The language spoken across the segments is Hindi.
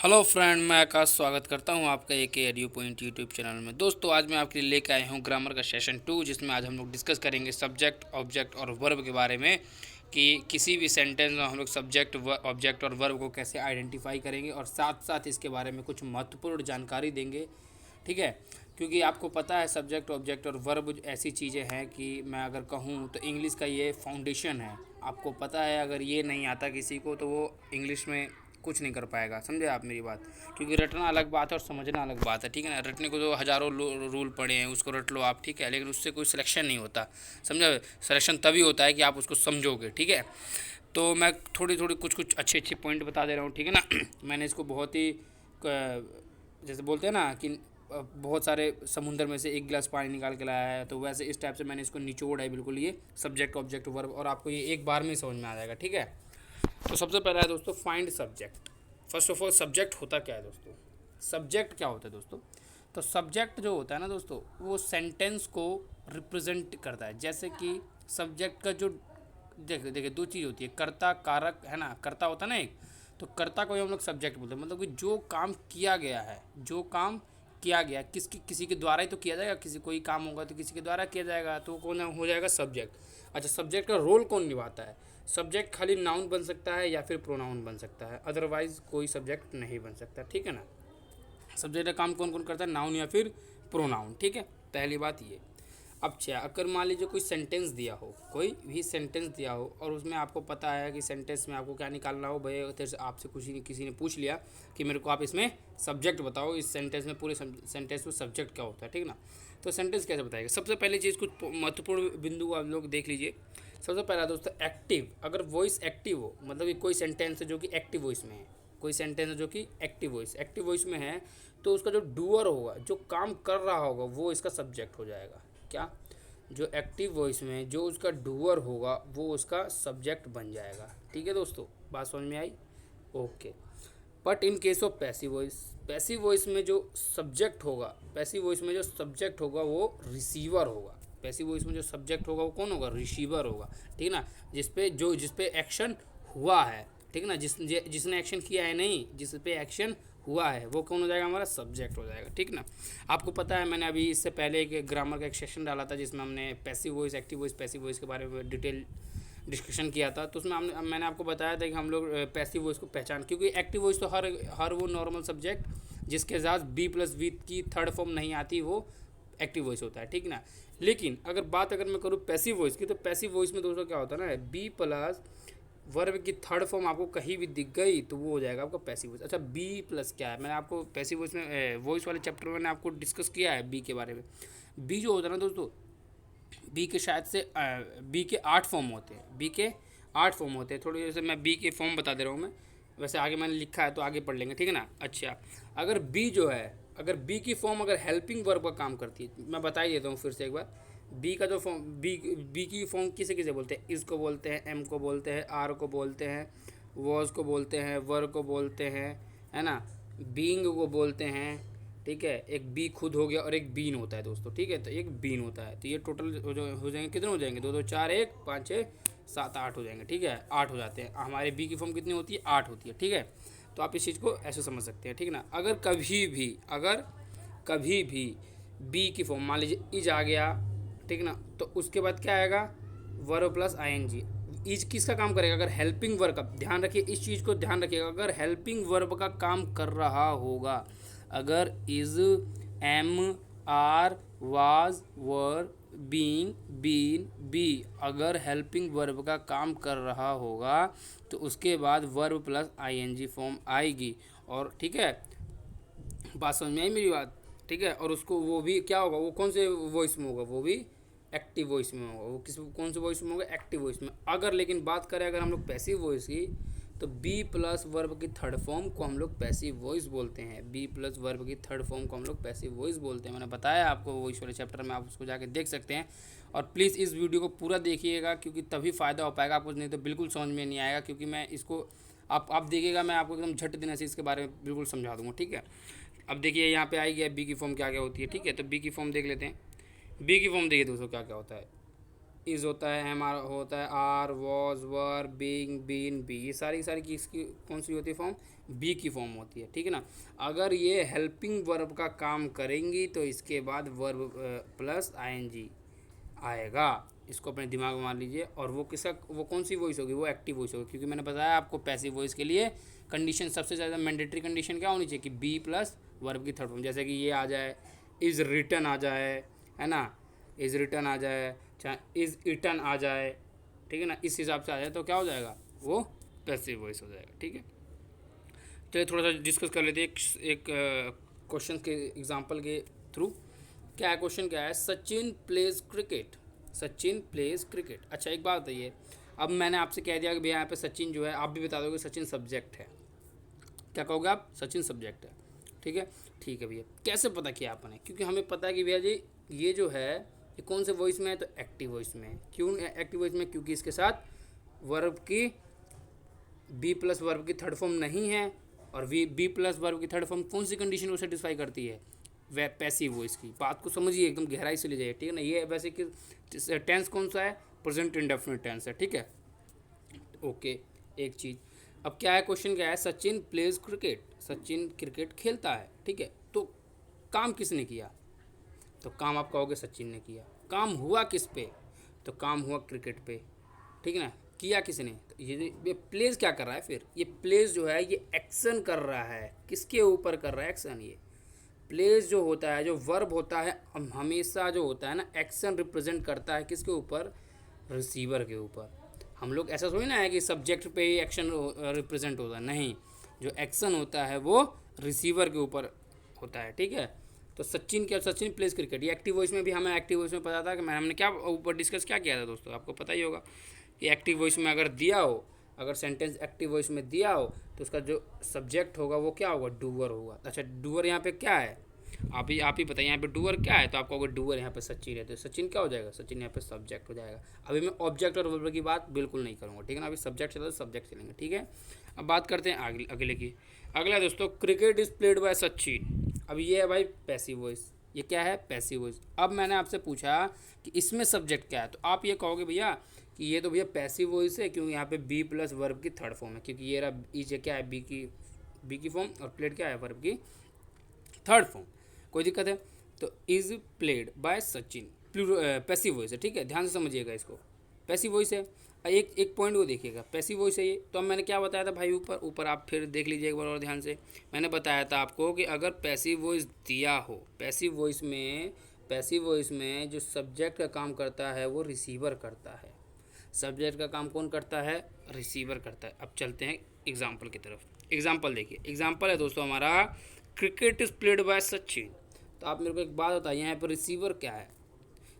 हेलो फ्रेंड, मैं आकाश स्वागत करता हूं आपका एक एडियो पॉइंट यूट्यूब चैनल में। दोस्तों, आज मैं आपके लिए लेकर आया हूं ग्रामर का सेशन 2, जिसमें आज हम लोग डिस्कस करेंगे सब्जेक्ट, ऑब्जेक्ट और वर्ब के बारे में कि किसी भी सेंटेंस में हम लोग सब्जेक्ट, ऑब्जेक्ट और वर्ब को कैसे आइडेंटिफाई करेंगे और साथ साथ इसके बारे में कुछ महत्वपूर्ण जानकारी देंगे। ठीक है, क्योंकि आपको पता है सब्जेक्ट, ऑब्जेक्ट और वर्ब ऐसी चीज़ें हैं कि मैं अगर कहूँ तो इंग्लिश का ये फाउंडेशन है। आपको पता है, अगर ये नहीं आता किसी को तो वो इंग्लिश में कुछ नहीं कर पाएगा। समझे आप मेरी बात? क्योंकि रटना अलग बात है और समझना अलग बात है। ठीक है ना? रटने को तो हज़ारों रूल पड़े हैं, उसको रट लो आप। ठीक है, लेकिन उससे कोई सिलेक्शन नहीं होता। समझा? सिलेक्शन तभी होता है कि आप उसको समझोगे। ठीक है, तो मैं थोड़ी थोड़ी कुछ कुछ अच्छे अच्छे पॉइंट बता दे रहा हूँ। ठीक है ना? मैंने इसको बहुत ही जैसे बोलते हैं ना कि बहुत सारे समुंदर में से एक गिलास पानी निकाल के लाया है, तो वैसे इस टाइप से मैंने इसको निचोड़ है बिल्कुल, ये सब्जेक्ट, ऑब्जेक्ट, वर्ब, और आपको ये एक बार में ही समझ में आ जाएगा। ठीक है, तो सबसे पहला है दोस्तों find subject. First of all, subject होता क्या है दोस्तों? सब्जेक्ट क्या होता है दोस्तों? तो सब्जेक्ट जो होता है ना दोस्तों, वो सेंटेंस को रिप्रेजेंट करता है। जैसे कि सब्जेक्ट का जो देखिए देखिए दो चीज़ होती है, कर्ता कारक, है ना? कर्ता होता है ना एक, तो कर्ता को ही हम लोग सब्जेक्ट बोलते हैं। मतलब कि जो काम किया गया है, जो काम किया गया किसी के द्वारा ही तो किया जाएगा। किसी कोई काम होगा तो किसी के द्वारा किया जाएगा, तो कौन हो जाएगा? सब्जेक्ट। अच्छा, सब्जेक्ट का रोल कौन निभाता है? सब्जेक्ट खाली नाउन बन सकता है या फिर प्रोनाउन बन सकता है, अदरवाइज कोई सब्जेक्ट नहीं बन सकता। ठीक है ना? सब्जेक्ट का काम कौन कौन करता है? नाउन या फिर प्रोनाउन। ठीक है, पहली बात ये। अब क्या, अगर मान लीजिए कोई सेंटेंस दिया हो, कोई भी सेंटेंस दिया हो और उसमें आपको पता है कि सेंटेंस में आपको क्या निकालना हो, भाई तेरे से आपसे किसी ने पूछ लिया कि मेरे को आप इसमें सब्जेक्ट बताओ, इस सेंटेंस में, पूरे सेंटेंस में सब्जेक्ट क्या होता है। ठीक ना? तो सेंटेंस कैसे बताएगा? सबसे पहले चीज़, कुछ महत्वपूर्ण बिंदु आप लोग देख लीजिए। सबसे पहला दोस्तों, एक्टिव। अगर वॉइस एक्टिव हो, मतलब कि कोई सेंटेंस है जो कि एक्टिव वॉइस में है, कोई सेंटेंस है जो कि एक्टिव वॉइस में है, तो उसका जो डूअर होगा, जो काम कर रहा होगा, वो इसका सब्जेक्ट हो जाएगा। क्या? जो एक्टिव वॉइस में जो उसका डूअर होगा वो उसका सब्जेक्ट बन जाएगा। ठीक है दोस्तों, बात समझ में आई? Okay. But in case of passive voice में जो सब्जेक्ट होगा, वो रिसीवर होगा। पैसिव वॉइस में जो सब्जेक्ट होगा वो कौन होगा? रिसीवर होगा। ठीक है ना? जिसपे एक्शन हुआ है। ठीक है ना? जिसने एक्शन किया है नहीं, जिस पे एक्शन हुआ है वो कौन हो जाएगा? हमारा सब्जेक्ट हो जाएगा। ठीक ना? आपको पता है, मैंने अभी इससे पहले एक ग्रामर का एक सेक्शन डाला था जिसमें हमने passive voice, active voice, passive voice के बारे में डिटेल डिस्कशन किया था। तो उसमें मैंने आपको बताया था कि हम लोग पैसिव वॉइस को पहचान, क्योंकि एक्टिव वॉइस तो हर वो नॉर्मल सब्जेक्ट जिसके साथ बी+वी की थर्ड फॉर्म नहीं आती, वो एक्टिव वॉइस होता है। ठीक ना? लेकिन अगर मैं करूँ पैसिव वॉइस की, तो पैसिव वॉइस में दोस्तों क्या होता है ना, बी+ वर्ब की थर्ड फॉर्म आपको कहीं भी दिख गई तो वो हो जाएगा आपका पैसिव वॉइस। अच्छा, बी+ क्या है? मैंने आपको पैसिव वॉइस में वॉइस वाले चैप्टर में मैंने आपको डिस्कस किया है बी के बारे में। बी जो होता है ना दोस्तों, बी के शायद से बी के 8 फॉर्म होते हैं। थोड़ी देर से मैं बी के फॉर्म बता दे रहा हूँ मैं, वैसे आगे मैंने लिखा है तो आगे पढ़ लेंगे। ठीक है ना? अच्छा, अगर बी जो है, अगर बी की फॉर्म अगर हेल्पिंग वर्ब का काम करती है, मैं बता ही देता हूँ फिर से एक बार। बी का जो फॉर्म, बी की फॉर्म किसे किसे बोलते हैं? इस को बोलते हैं, एम को बोलते हैं, आर को बोलते हैं, वॉज को बोलते हैं, वर को बोलते हैं, है ना? बीइंग को बोलते हैं। ठीक है, एक बी खुद हो गया और एक बीन होता है दोस्तों। ठीक है, तो एक बीन होता है। तो ये टोटल हो जाएंगे, कितने हो जाएंगे? 2 2 4 1 5 6 7 8 हो जाएंगे। ठीक है, 8 हो जाते हैं। हमारे बी की फॉर्म कितनी होती है? 8 होती है। ठीक है, तो आप इस चीज़ को ऐसे समझ सकते हैं। ठीक है ना? अगर कभी भी बी की फॉर्म मान लीजिए इज आ गया, ठीक ना, तो उसके बाद क्या आएगा? वर्ब+ing। इज किसका काम करेगा? अगर हेल्पिंग वर्ब का, ध्यान रखिए, इस चीज़ को ध्यान रखिएगा, अगर हेल्पिंग वर्ब का काम कर रहा होगा, अगर is, am, are, was, were, being, been, be, अगर हेल्पिंग वर्ब का काम कर रहा होगा तो उसके बाद वर्ब+ing फॉर्म आएगी। और ठीक है, बात समझ में आई मेरी बात? ठीक है, और उसको वो भी क्या होगा? वो कौन से वॉइस में होगा? वो भी एक्टिव वॉइस में होगा। वो कौन से वॉइस में होगा? एक्टिव वॉइस में। अगर लेकिन बात करें अगर हम लोग पैसिव वॉइस की, तो बी+ वर्ब की थर्ड फॉर्म को हम लोग पैसिव वॉइस बोलते हैं। बी+ वर्ब की थर्ड फॉर्म को हम लोग पैसिव वॉइस बोलते हैं। मैंने बताया आपको वॉइस वाले चैप्टर में, आप उसको जाके देख सकते हैं। और प्लीज़ इस वीडियो को पूरा देखिएगा, क्योंकि तभी फ़ायदा हो पाएगा आपको, नहीं तो बिल्कुल समझ में नहीं आएगा। क्योंकि मैं इसको आप देखिएगा, मैं आपको एकदम झट देने से इसके बारे में बिल्कुल समझा दूँगा। ठीक है, अब देखिए यहाँ पे आई गया बी की फॉर्म क्या क्या होती है। ठीक है, तो बी की फॉर्म देख लेते हैं। बी की फॉर्म देखिए दोस्तों क्या क्या होता है। इज़ होता है, एम आर होता है, are, was, were, being, been, be, ये सारी सारी किसकी कौन सी होती है फॉर्म? बी की फॉर्म होती है, ठीक है ना। अगर ये हेल्पिंग वर्ब का काम करेंगी तो इसके बाद वर्ब प्लस आईएनजी आएगा। इसको अपने दिमाग में मान लीजिए। और वो किसका, वो कौन सी वॉइस होगी? वो एक्टिव वॉइस होगी, क्योंकि मैंने बताया आपको पैसिव वॉइस के लिए कंडीशन सबसे ज़्यादा मैंडेटरी कंडीशन क्या होनी चाहिए कि बी प्लस वर्ब की थर्ड फॉर्म, जैसे कि ये आ जाए, इज़ रिटन आ जाए, है ना, इज़ रिटन आ जाए, चाहे इज़ इटन आ जाए, ठीक है ना, इस हिसाब से आ जाए तो क्या हो जाएगा? वो पैसिव वॉइस हो जाएगा, ठीक है। तो ये थोड़ा सा डिस्कस कर लेते हैं एक क्वेश्चन के एग्जांपल के थ्रू। क्या है क्वेश्चन? क्या है? Sachin pledge cricket, Sachin pledge cricket. अच्छा एक बात बताइए, अब मैंने आपसे कह दिया कि भैया यहाँ पे सचिन जो है, आप भी बता दोगे सचिन सब्जेक्ट है, क्या कहोगे आप? सचिन सब्जेक्ट है, ठीक है। ठीक है भैया, कैसे पता किया आपने? क्योंकि हमें पता है कि भैया जी ये जो है ये कौन से वॉइस में है? तो एक्टिव वॉइस में है। क्यों एक्टिव वॉइस में? क्योंकि इसके साथ वर्ब की बी प्लस वर्ब की थर्ड फॉर्म नहीं है। और बी प्लस वर्ब की थर्ड फॉर्म कौन सी कंडीशन को सेटिस्फाई करती है? वह पैसिव वॉइस की। बात को समझिए, एकदम गहराई से ले जाइए, ठीक है ना। ये वैसे कि टेंस कौन सा है? प्रेजेंट इंडेफिनिट टेंस है, ठीक है। ओके, एक चीज़। अब क्या है क्वेश्चन? क्या है? Sachin pledge cricket, Sachin cricket खेलता है, ठीक है। तो काम किसने किया? तो काम आप कहोगे सचिन ने किया। काम हुआ किस पे? तो काम हुआ क्रिकेट पे, ठीक है ना। किया किसने? तो ये प्लेस क्या कर रहा है? फिर ये प्लेस जो है ये एक्शन कर रहा है, किसके ऊपर कर रहा है एक्शन? ये प्लेस जो होता है, जो वर्ब होता है, हमेशा जो होता है ना, एक्शन रिप्रेजेंट करता है किसके ऊपर? रिसीवर के ऊपर। हम लोग ऐसा थोड़ी ना है कि सब्जेक्ट पे ही एक्शन रिप्रेजेंट होता है, नहीं। जो एक्शन होता है वो रिसीवर के ऊपर होता है, ठीक है। तो सचिन क्या? सचिन प्लेज क्रिकेट, ये एक्टिव वॉइस में भी हमें एक्टिव वॉइस में पता था कि हमने क्या ऊपर डिस्कस क्या किया था दोस्तों, आपको पता ही होगा कि एक्टिव वॉइस में अगर दिया हो, अगर सेंटेंस एक्टिव वॉइस में दिया हो तो उसका जो सब्जेक्ट होगा वो क्या होगा? डूअर होगा। अच्छा डूअर यहाँ पे क्या है? आप ही बताइए यहाँ पे डूअर क्या है? तो आपको अगर डूअर यहाँ पे सचिन है तो सचिन क्या हो जाएगा? सचिन यहाँ पे सब्जेक्ट हो जाएगा। अभी मैं ऑब्जेक्ट और वर्ब की बात बिल्कुल नहीं करूँगा, ठीक है ना। अभी सब्जेक्ट चला तो सब्जेक्ट चलेंगे, ठीक है। अब बात करते हैं अगले की। अगला दोस्तों, cricket is played by Sachin. अब ये है भाई पैसिव वॉइस, ये क्या है? Passive voice. अब मैंने आपसे पूछा कि इसमें सब्जेक्ट क्या है, तो आप ये कहोगे भैया कि ये तो भैया पैसिव वॉइस है, क्योंकि यहाँ पे बी प्लस वर्ब की थर्ड फॉर्म है, क्योंकि ये रहा इज क्या है? बी की फॉर्म, और प्लेड क्या है? वर्ब की थर्ड फॉर्म। कोई दिक्कत है? तो is played by Sachin passive voice है, ठीक है। ध्यान से समझिएगा इसको, पैसिव वॉइस है। एक एक पॉइंट को देखिएगा, पैसिव वॉइस है ये। तो अब मैंने क्या बताया था भाई? ऊपर ऊपर आप फिर देख लीजिए एक बार और ध्यान से। मैंने बताया था आपको कि अगर पैसिव वॉइस दिया हो, पैसिव वॉइस में जो सब्जेक्ट का काम करता है वो रिसीवर करता है। सब्जेक्ट का काम कौन करता है? रिसीवर करता है। अब चलते हैं एग्जाम्पल की तरफ। एग्जाम्पल देखिए, एग्जाम्पल है दोस्तों हमारा, cricket is played by Sachin. तो आप मेरे को एक बात बताइए, यहाँ पर रिसीवर क्या है?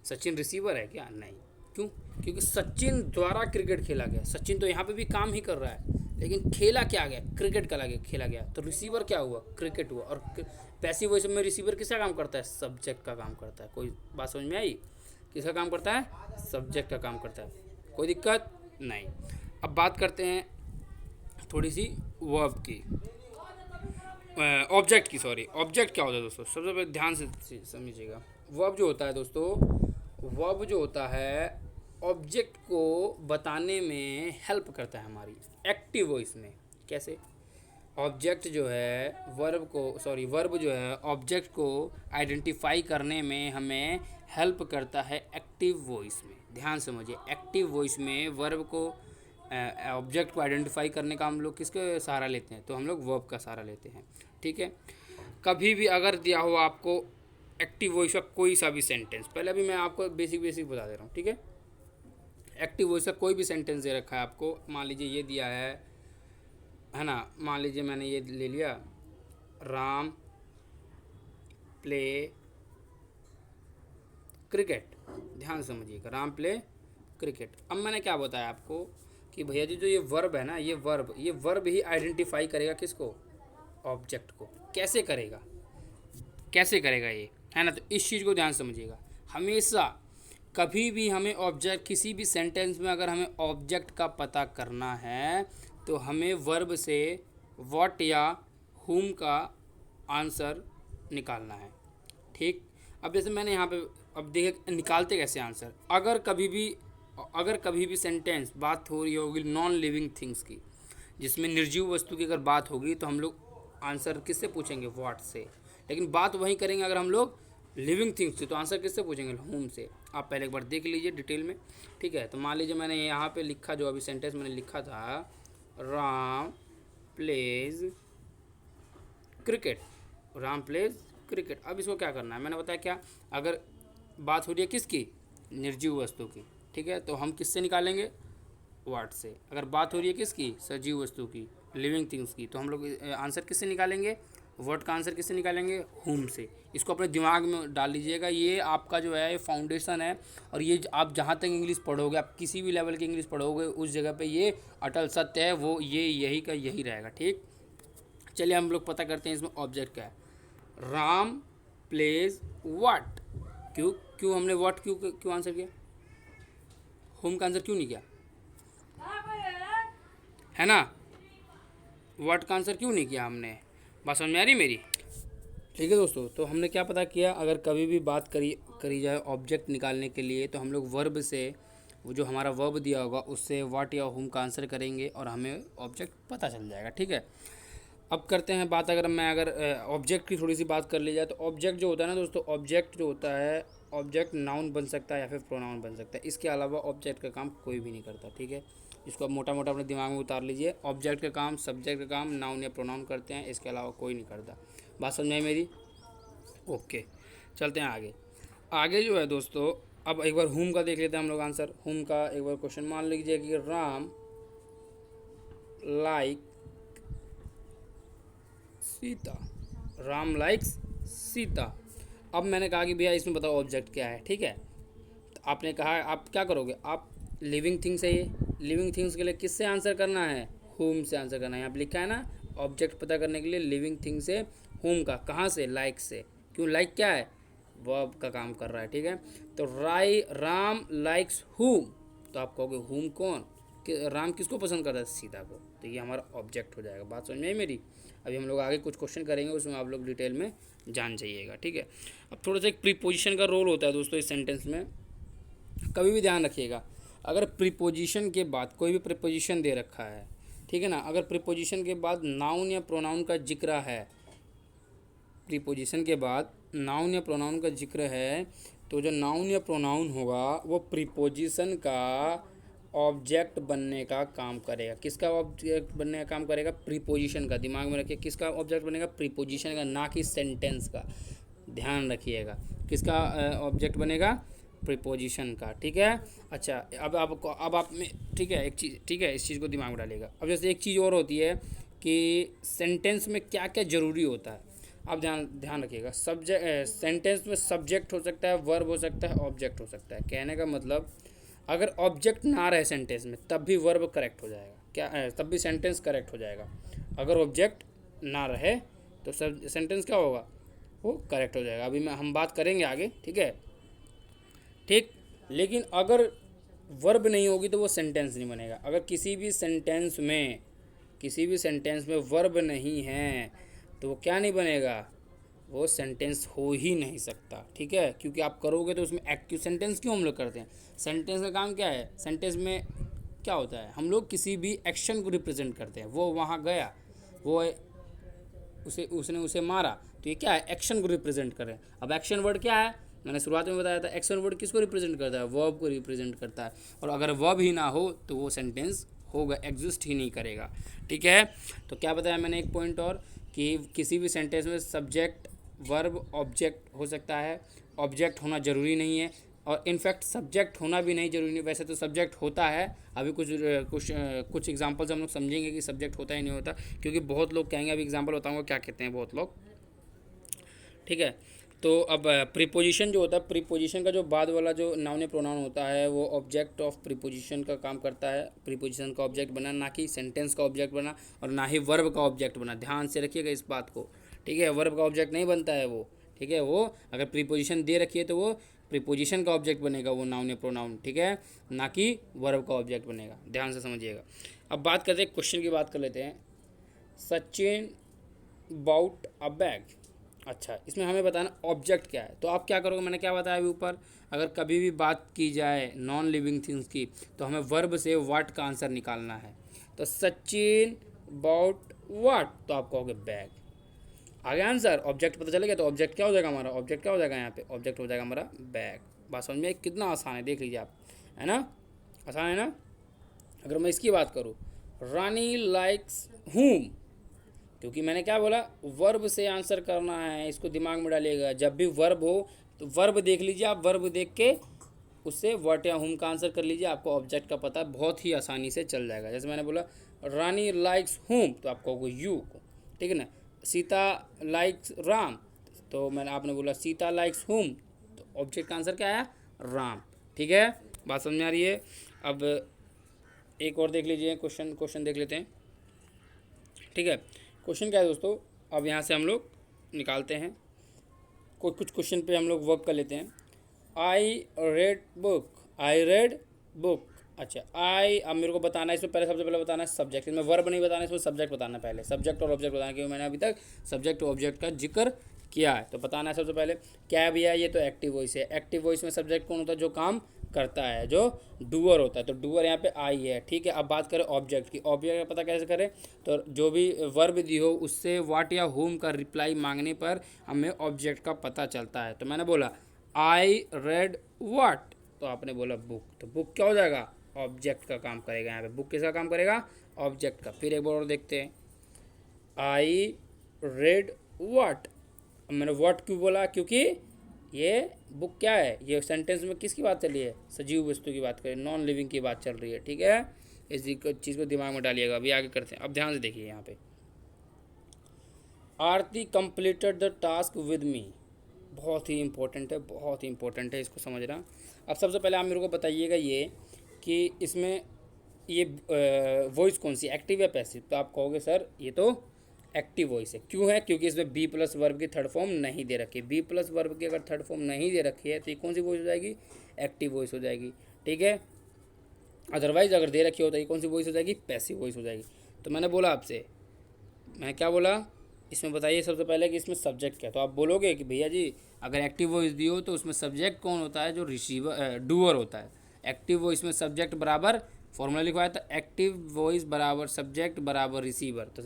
सचिन रिसीवर है क्या? नहीं। क्यों? क्योंकि सचिन द्वारा क्रिकेट खेला गया। सचिन तो यहाँ पे भी काम ही कर रहा है, लेकिन खेला क्या गया? क्रिकेट खेला गया। तो रिसीवर क्या हुआ? क्रिकेट हुआ। और पैसिव वॉइस में रिसीवर किसका काम करता है? सब्जेक्ट का काम करता है। कोई बात समझ में आई? किसका काम करता है? सब्जेक्ट का काम करता है। कोई दिक्कत नहीं। अब बात करते हैं थोड़ी सी वर्ब की, ऑब्जेक्ट की, सॉरी। ऑब्जेक्ट क्या होता है दोस्तों? सबसे पहले ध्यान से समझिएगा। वर्ब जो होता है दोस्तों, वर्ब जो होता है ऑब्जेक्ट को बताने में हेल्प करता है हमारी एक्टिव वॉइस में। कैसे? ऑब्जेक्ट जो है वर्ब जो है ऑब्जेक्ट को आइडेंटिफाई करने में हमें हेल्प करता है एक्टिव वॉइस में। ध्यान समझिए, एक्टिव वॉइस में वर्ब को ऑब्जेक्ट को आइडेंटिफाई करने का हम लोग किसके सहारा लेते हैं? तो हम लोग वर्ब का सहारा लेते हैं, ठीक है। कभी भी अगर दिया हो आपको एक्टिव वॉइस का कोई सा भी सेंटेंस, पहले भी मैं आपको बेसिक बता दे रहा हूँ, ठीक है। एक्टिव वॉइस का कोई भी सेंटेंस दे रखा है आपको, मान लीजिए ये दिया है ना। मान लीजिए मैंने ये ले लिया, राम प्ले क्रिकेट। ध्यान समझिएगा, राम प्ले क्रिकेट। अब मैंने क्या बताया आपको कि भैया जी जो ये वर्ब है ना, ये वर्ब ही आइडेंटिफाई करेगा किसको? ऑब्जेक्ट को। कैसे करेगा? ये, है ना। तो इस चीज़ को ध्यान समझिएगा। हमेशा कभी भी हमें ऑब्जेक्ट, किसी भी सेंटेंस में अगर हमें ऑब्जेक्ट का पता करना है तो हमें वर्ब से व्हाट या हुम का आंसर निकालना है, ठीक। अब जैसे मैंने यहाँ पे, अब देखिए निकालते कैसे आंसर। अगर कभी भी अगर कभी भी सेंटेंस बात हो रही होगी नॉन लिविंग थिंग्स की, जिसमें निर्जीव वस्तु की अगर बात होगी, तो हम लोग आंसर किससे पूछेंगे? व्हाट से। लेकिन बात वहीं करेंगे अगर हम लोग लिविंग थिंग्स की, तो आंसर किससे पूछेंगे? होम से। आप पहले एक बार देख लीजिए डिटेल में, ठीक है। तो मान लीजिए मैंने यहाँ पे लिखा, जो अभी सेंटेंस मैंने लिखा था, Ram pledge cricket, Ram pledge cricket. अब इसको क्या करना है, मैंने बताया क्या, अगर बात हो रही है किसकी? निर्जीव वस्तु की, ठीक है, तो हम किससे निकालेंगे? व्हाट से। अगर बात हो रही है किसकी? सजीव वस्तु की, लिविंग थिंग्स की, तो हम लोग आंसर किससे निकालेंगे? वर्ड का आंसर किससे निकालेंगे? होम से। इसको अपने दिमाग में डाल लीजिएगा, ये आपका जो है ये फाउंडेशन है, और ये आप जहाँ तक इंग्लिश पढ़ोगे, आप किसी भी लेवल की इंग्लिश पढ़ोगे, उस जगह पे ये अटल सत्य है, वो ये यही का यही रहेगा, ठीक। चलिए हम लोग पता करते हैं इसमें ऑब्जेक्ट क्या है। Ram plays what. क्यों क्यों हमने व्हाट क्यों क्यों आंसर किया? होम का आंसर क्यों नहीं किया? है ना, व्हाट का आंसर क्यों नहीं किया हमने? बात समझ में आ रही मेरी? ठीक है दोस्तों, तो हमने क्या पता किया, अगर कभी भी बात करी जाए ऑब्जेक्ट निकालने के लिए, तो हम लोग वर्ब से, वो जो हमारा वर्ब दिया होगा उससे व्हाट या होम का आंसर करेंगे और हमें ऑब्जेक्ट पता चल जाएगा, ठीक है। अब करते हैं बात, अगर ऑब्जेक्ट की थोड़ी सी बात कर ली जाए, तो ऑब्जेक्ट जो होता है ना दोस्तों, ऑब्जेक्ट जो होता है, ऑब्जेक्ट नाउन बन सकता है या फिर प्रोनाउन बन सकता है। इसके अलावा ऑब्जेक्ट का काम कोई भी नहीं करता, ठीक है। इसको आप मोटा मोटा अपने दिमाग में उतार लीजिए। ऑब्जेक्ट का काम, सब्जेक्ट का काम नाउन या प्रोनाउन करते हैं, इसके अलावा कोई नहीं करता। बात समझ में आई मेरी? ओके, चलते हैं आगे। आगे जो है दोस्तों, अब एक बार होम का देख लेते हैं हम लोग आंसर। होम का एक बार क्वेश्चन मान लीजिए कि राम लाइक सीता, राम लाइक्स सीता। अब मैंने कहा कि भैया इसमें बताओ ऑब्जेक्ट क्या है, ठीक है। तो आपने कहा आप क्या करोगे, आप लिविंग थिंग्स है ये, लिविंग थिंग्स के लिए किससे आंसर करना है? होम से आंसर करना है। यहाँ पे लिखा है ना, ऑब्जेक्ट पता करने के लिए लिविंग थिंग से होम का, कहाँ से? लाइक से। क्यों? लाइक क्या है? वर्ब का काम कर रहा है, ठीक है। तो राम लाइक्स हुम, तो आप कहोगे हुम कौन? राम किसको पसंद करता है? सीता को। तो ये हमारा ऑब्जेक्ट हो जाएगा। बात समझ में आई मेरी? अभी हम लोग आगे कुछ क्वेश्चन करेंगे, उसमें आप लोग डिटेल में जान जाइएगा, ठीक है। अब थोड़ा सा एक प्रीपोजिशन का रोल होता है दोस्तों इस सेंटेंस में, कभी भी ध्यान रखिएगा। अगर प्रीपोजिशन के बाद कोई भी प्रीपोजिशन दे रखा है, ठीक है ना, अगर प्रीपोजिशन के बाद नाउन या प्रोनाउन का जिक्र है, प्रीपोजिशन के बाद नाउन या प्रोनाउन का जिक्र है, तो जो नाउन या प्रोनाउन होगा वो प्रीपोजिशन का ऑब्जेक्ट बनने का काम करेगा। किसका ऑब्जेक्ट बनने का काम करेगा? प्रीपोजिशन का। दिमाग में रखिए, किसका ऑब्जेक्ट बनेगा? प्रीपोजिशन का, ना कि सेंटेंस का। ध्यान रखिएगा, किसका ऑब्जेक्ट बनेगा? प्रीपोजिशन का, ठीक है। अच्छा, अब आप में, ठीक है, एक चीज़, ठीक है, इस चीज़ को दिमाग में डालिएगा। अब जैसे एक चीज़ और होती है कि सेंटेंस में क्या क्या ज़रूरी होता है। आप ध्यान ध्यान रखिएगा, सब्जेक्ट, सेंटेंस में सब्जेक्ट हो सकता है, वर्ब हो सकता है, ऑब्जेक्ट हो सकता है। कहने का मतलब, अगर ऑब्जेक्ट ना रहे सेंटेंस में तब भी वर्ब करेक्ट हो जाएगा, क्या तब भी सेंटेंस करेक्ट हो जाएगा। अगर ऑब्जेक्ट ना रहे तो सब सेंटेंस क्या होगा? वो करेक्ट हो जाएगा। अभी हम बात करेंगे आगे, ठीक है, ठीक। लेकिन अगर वर्ब नहीं होगी तो वो सेंटेंस नहीं बनेगा। अगर किसी भी सेंटेंस में वर्ब नहीं है तो वो क्या नहीं बनेगा? वो सेंटेंस हो ही नहीं सकता, ठीक है। क्योंकि आप करोगे तो उसमें एक्टिव सेंटेंस क्यों हम लोग करते हैं? सेंटेंस का काम क्या है? सेंटेंस में क्या होता है? हम लोग किसी भी एक्शन को रिप्रेजेंट करते हैं। वो वहाँ गया, वो उसने उसे मारा, तो ये क्या है? एक्शन को रिप्रेजेंट कर रहे हैं। अब एक्शन वर्ड क्या है? मैंने शुरुआत में बताया था, एक्शन वर्ड किसको रिप्रेजेंट करता है? वर्ब को रिप्रेजेंट करता है। और अगर वर्ब ही ना हो तो वो सेंटेंस होगा, एग्जिस्ट ही नहीं करेगा, ठीक है। तो क्या बताया मैंने एक पॉइंट और, कि किसी भी सेंटेंस में सब्जेक्ट, वर्ब, ऑब्जेक्ट हो सकता है। ऑब्जेक्ट होना ज़रूरी नहीं है, और इनफैक्ट सब्जेक्ट होना भी नहीं ज़रूरी नहीं। वैसे तो सब्जेक्ट होता है, अभी कुछ एग्जांपल्स हम लोग समझेंगे कि सब्जेक्ट होता ही नहीं होता, क्योंकि बहुत लोग कहेंगे, अभी एग्जांपल बताऊंगा क्या कहते हैं बहुत लोग, ठीक है। तो अब प्रीपोजिशन जो होता है, प्रीपोजिशन का जो बाद वाला जो नाउन या प्रोनाउन होता है, वो ऑब्जेक्ट ऑफ प्रीपोजिशन का काम करता है। प्रीपोजिशन का ऑब्जेक्ट बना, ना कि सेंटेंस का ऑब्जेक्ट बना, और ना ही वर्ब का ऑब्जेक्ट बना। ध्यान से रखिएगा इस बात को, ठीक है। वर्ब का ऑब्जेक्ट नहीं बनता है वो, ठीक है। वो अगर प्रीपोजिशन दे रखी है तो वो प्रीपोजिशन का ऑब्जेक्ट बनेगा, वो नाउन या प्रोनाउन, ठीक है, ना कि वर्ब का ऑब्जेक्ट बनेगा। ध्यान से समझिएगा। अब बात करते हैं, क्वेश्चन की बात कर लेते हैं। सचिन बाउट अ बैग, अच्छा, इसमें हमें बताना ऑब्जेक्ट क्या है। तो आप क्या करोगे, मैंने क्या बताया अभी ऊपर, अगर कभी भी बात की जाए नॉन लिविंग थिंग्स की तो हमें वर्ब से व्हाट का आंसर निकालना है। तो सचिन बॉट व्हाट, तो आप कहोगे बैग। आगे आंसर, ऑब्जेक्ट पता चलेगा तो ऑब्जेक्ट क्या हो जाएगा हमारा, ऑब्जेक्ट क्या हो जाएगा यहाँ पे, ऑब्जेक्ट हो जाएगा हमारा बैग। बात समझ में कितना आसान है, देख लीजिए आप, है ना, आसान है ना। अगर मैं इसकी बात करूँ, रानी लाइक्स हुम, क्योंकि मैंने क्या बोला, वर्ब से आंसर करना है, इसको दिमाग में डालिएगा। जब भी वर्ब हो तो वर्ब देख लीजिए आप, वर्ब देख के उससे व्हाट या हुम का आंसर कर लीजिए, आपको ऑब्जेक्ट का पता बहुत ही आसानी से चल जाएगा। जैसे मैंने बोला रानी लाइक्स हुम, तो आप कहोगे यू को, ठीक है ना। सीता लाइक्स राम, तो मैंने आपने बोला सीता लाइक्स हुम, तो ऑब्जेक्ट का आंसर क्या आया, राम। ठीक है, बात समझ में आ रही है। अब एक और देख लीजिए, क्वेश्चन देख लेते हैं। ठीक है, क्वेश्चन क्या है दोस्तों, अब यहाँ से हम लोग निकालते हैं कुछ क्वेश्चन पे हम लोग वर्क कर लेते हैं। I read book, I read book. अच्छा, आई, अब मेरे को बताना है इसमें, पहले सबसे पहले बताना है सब्जेक्ट, इसमें वर्ब नहीं बताना है, इसमें सब्जेक्ट बताना है। पहले सब्जेक्ट और ऑब्जेक्ट बताना, क्योंकि मैंने अभी तक सब्जेक्ट और ऑब्जेक्ट का जिक्र किया है। तो बताना है सबसे पहले क्या है भैया, ये तो एक्टिव वॉइस है। एक्टिव वॉइस में सब्जेक्ट कौन होता है, जो काम करता है, जो डूअर होता है। तो डूअर यहाँ पे आई है, ठीक है। अब बात करें ऑब्जेक्ट की, ऑब्जेक्ट का पता कैसे करें, तो जो भी वर्ब दी हो उससे व्हाट या होम का रिप्लाई मांगने पर हमें ऑब्जेक्ट का पता चलता है। तो मैंने बोला आई रेड व्हाट, तो आपने बोला बुक, तो बुक क्या हो जाएगा, ऑब्जेक्ट का काम करेगा। यहाँ पे बुक किसका काम करेगा, ऑब्जेक्ट का। फिर एक बार और देखते हैं, आई रेड व्हाट। अब मैंने व्हाट क्यों बोला, क्योंकि ये बुक क्या है, ये सेंटेंस में किसकी बात चल रही है, सजीव वस्तु की बात करें, नॉन लिविंग की बात चल रही है। ठीक है, इस चीज़ को दिमाग में डालिएगा। अभी आगे करते हैं, अब ध्यान से देखिए यहाँ पे, Aarti completed the task with me, बहुत ही इंपॉर्टेंट है, बहुत ही इंपॉर्टेंट है, इसको समझना। अब सबसे पहले आप मेरे को बताइएगा ये कि इसमें ये वॉइस कौन सी, एक्टिव या पैसिव। तो आप कहोगे सर ये तो एक्टिव वॉइस है। क्यों है, क्योंकि इसमें बी प्लस वर्ब की थर्ड फॉर्म नहीं दे रखी। बी प्लस वर्ब की अगर थर्ड फॉर्म नहीं दे रखी है तो ये कौन सी वॉइस हो जाएगी, एक्टिव वॉइस हो जाएगी। ठीक है, अदरवाइज अगर दे रखी हो तो ये कौन सी वॉइस हो जाएगी, पैसिव वॉइस हो जाएगी। तो मैंने बोला आपसे, मैं क्या बोला, इसमें बताइए सबसे पहले कि इसमें सब्जेक्ट क्या है। तो आप बोलोगे कि भैया जी अगर एक्टिव वॉइस दी हो तो उसमें सब्जेक्ट कौन होता है, जो रिसीवर डूअर होता है। एक्टिव वॉइस में सब्जेक्ट बराबर फॉर्मूला लिखवाया था, एक्टिव वॉइस बराबर सब्जेक्ट बराबर रिसीवर, तो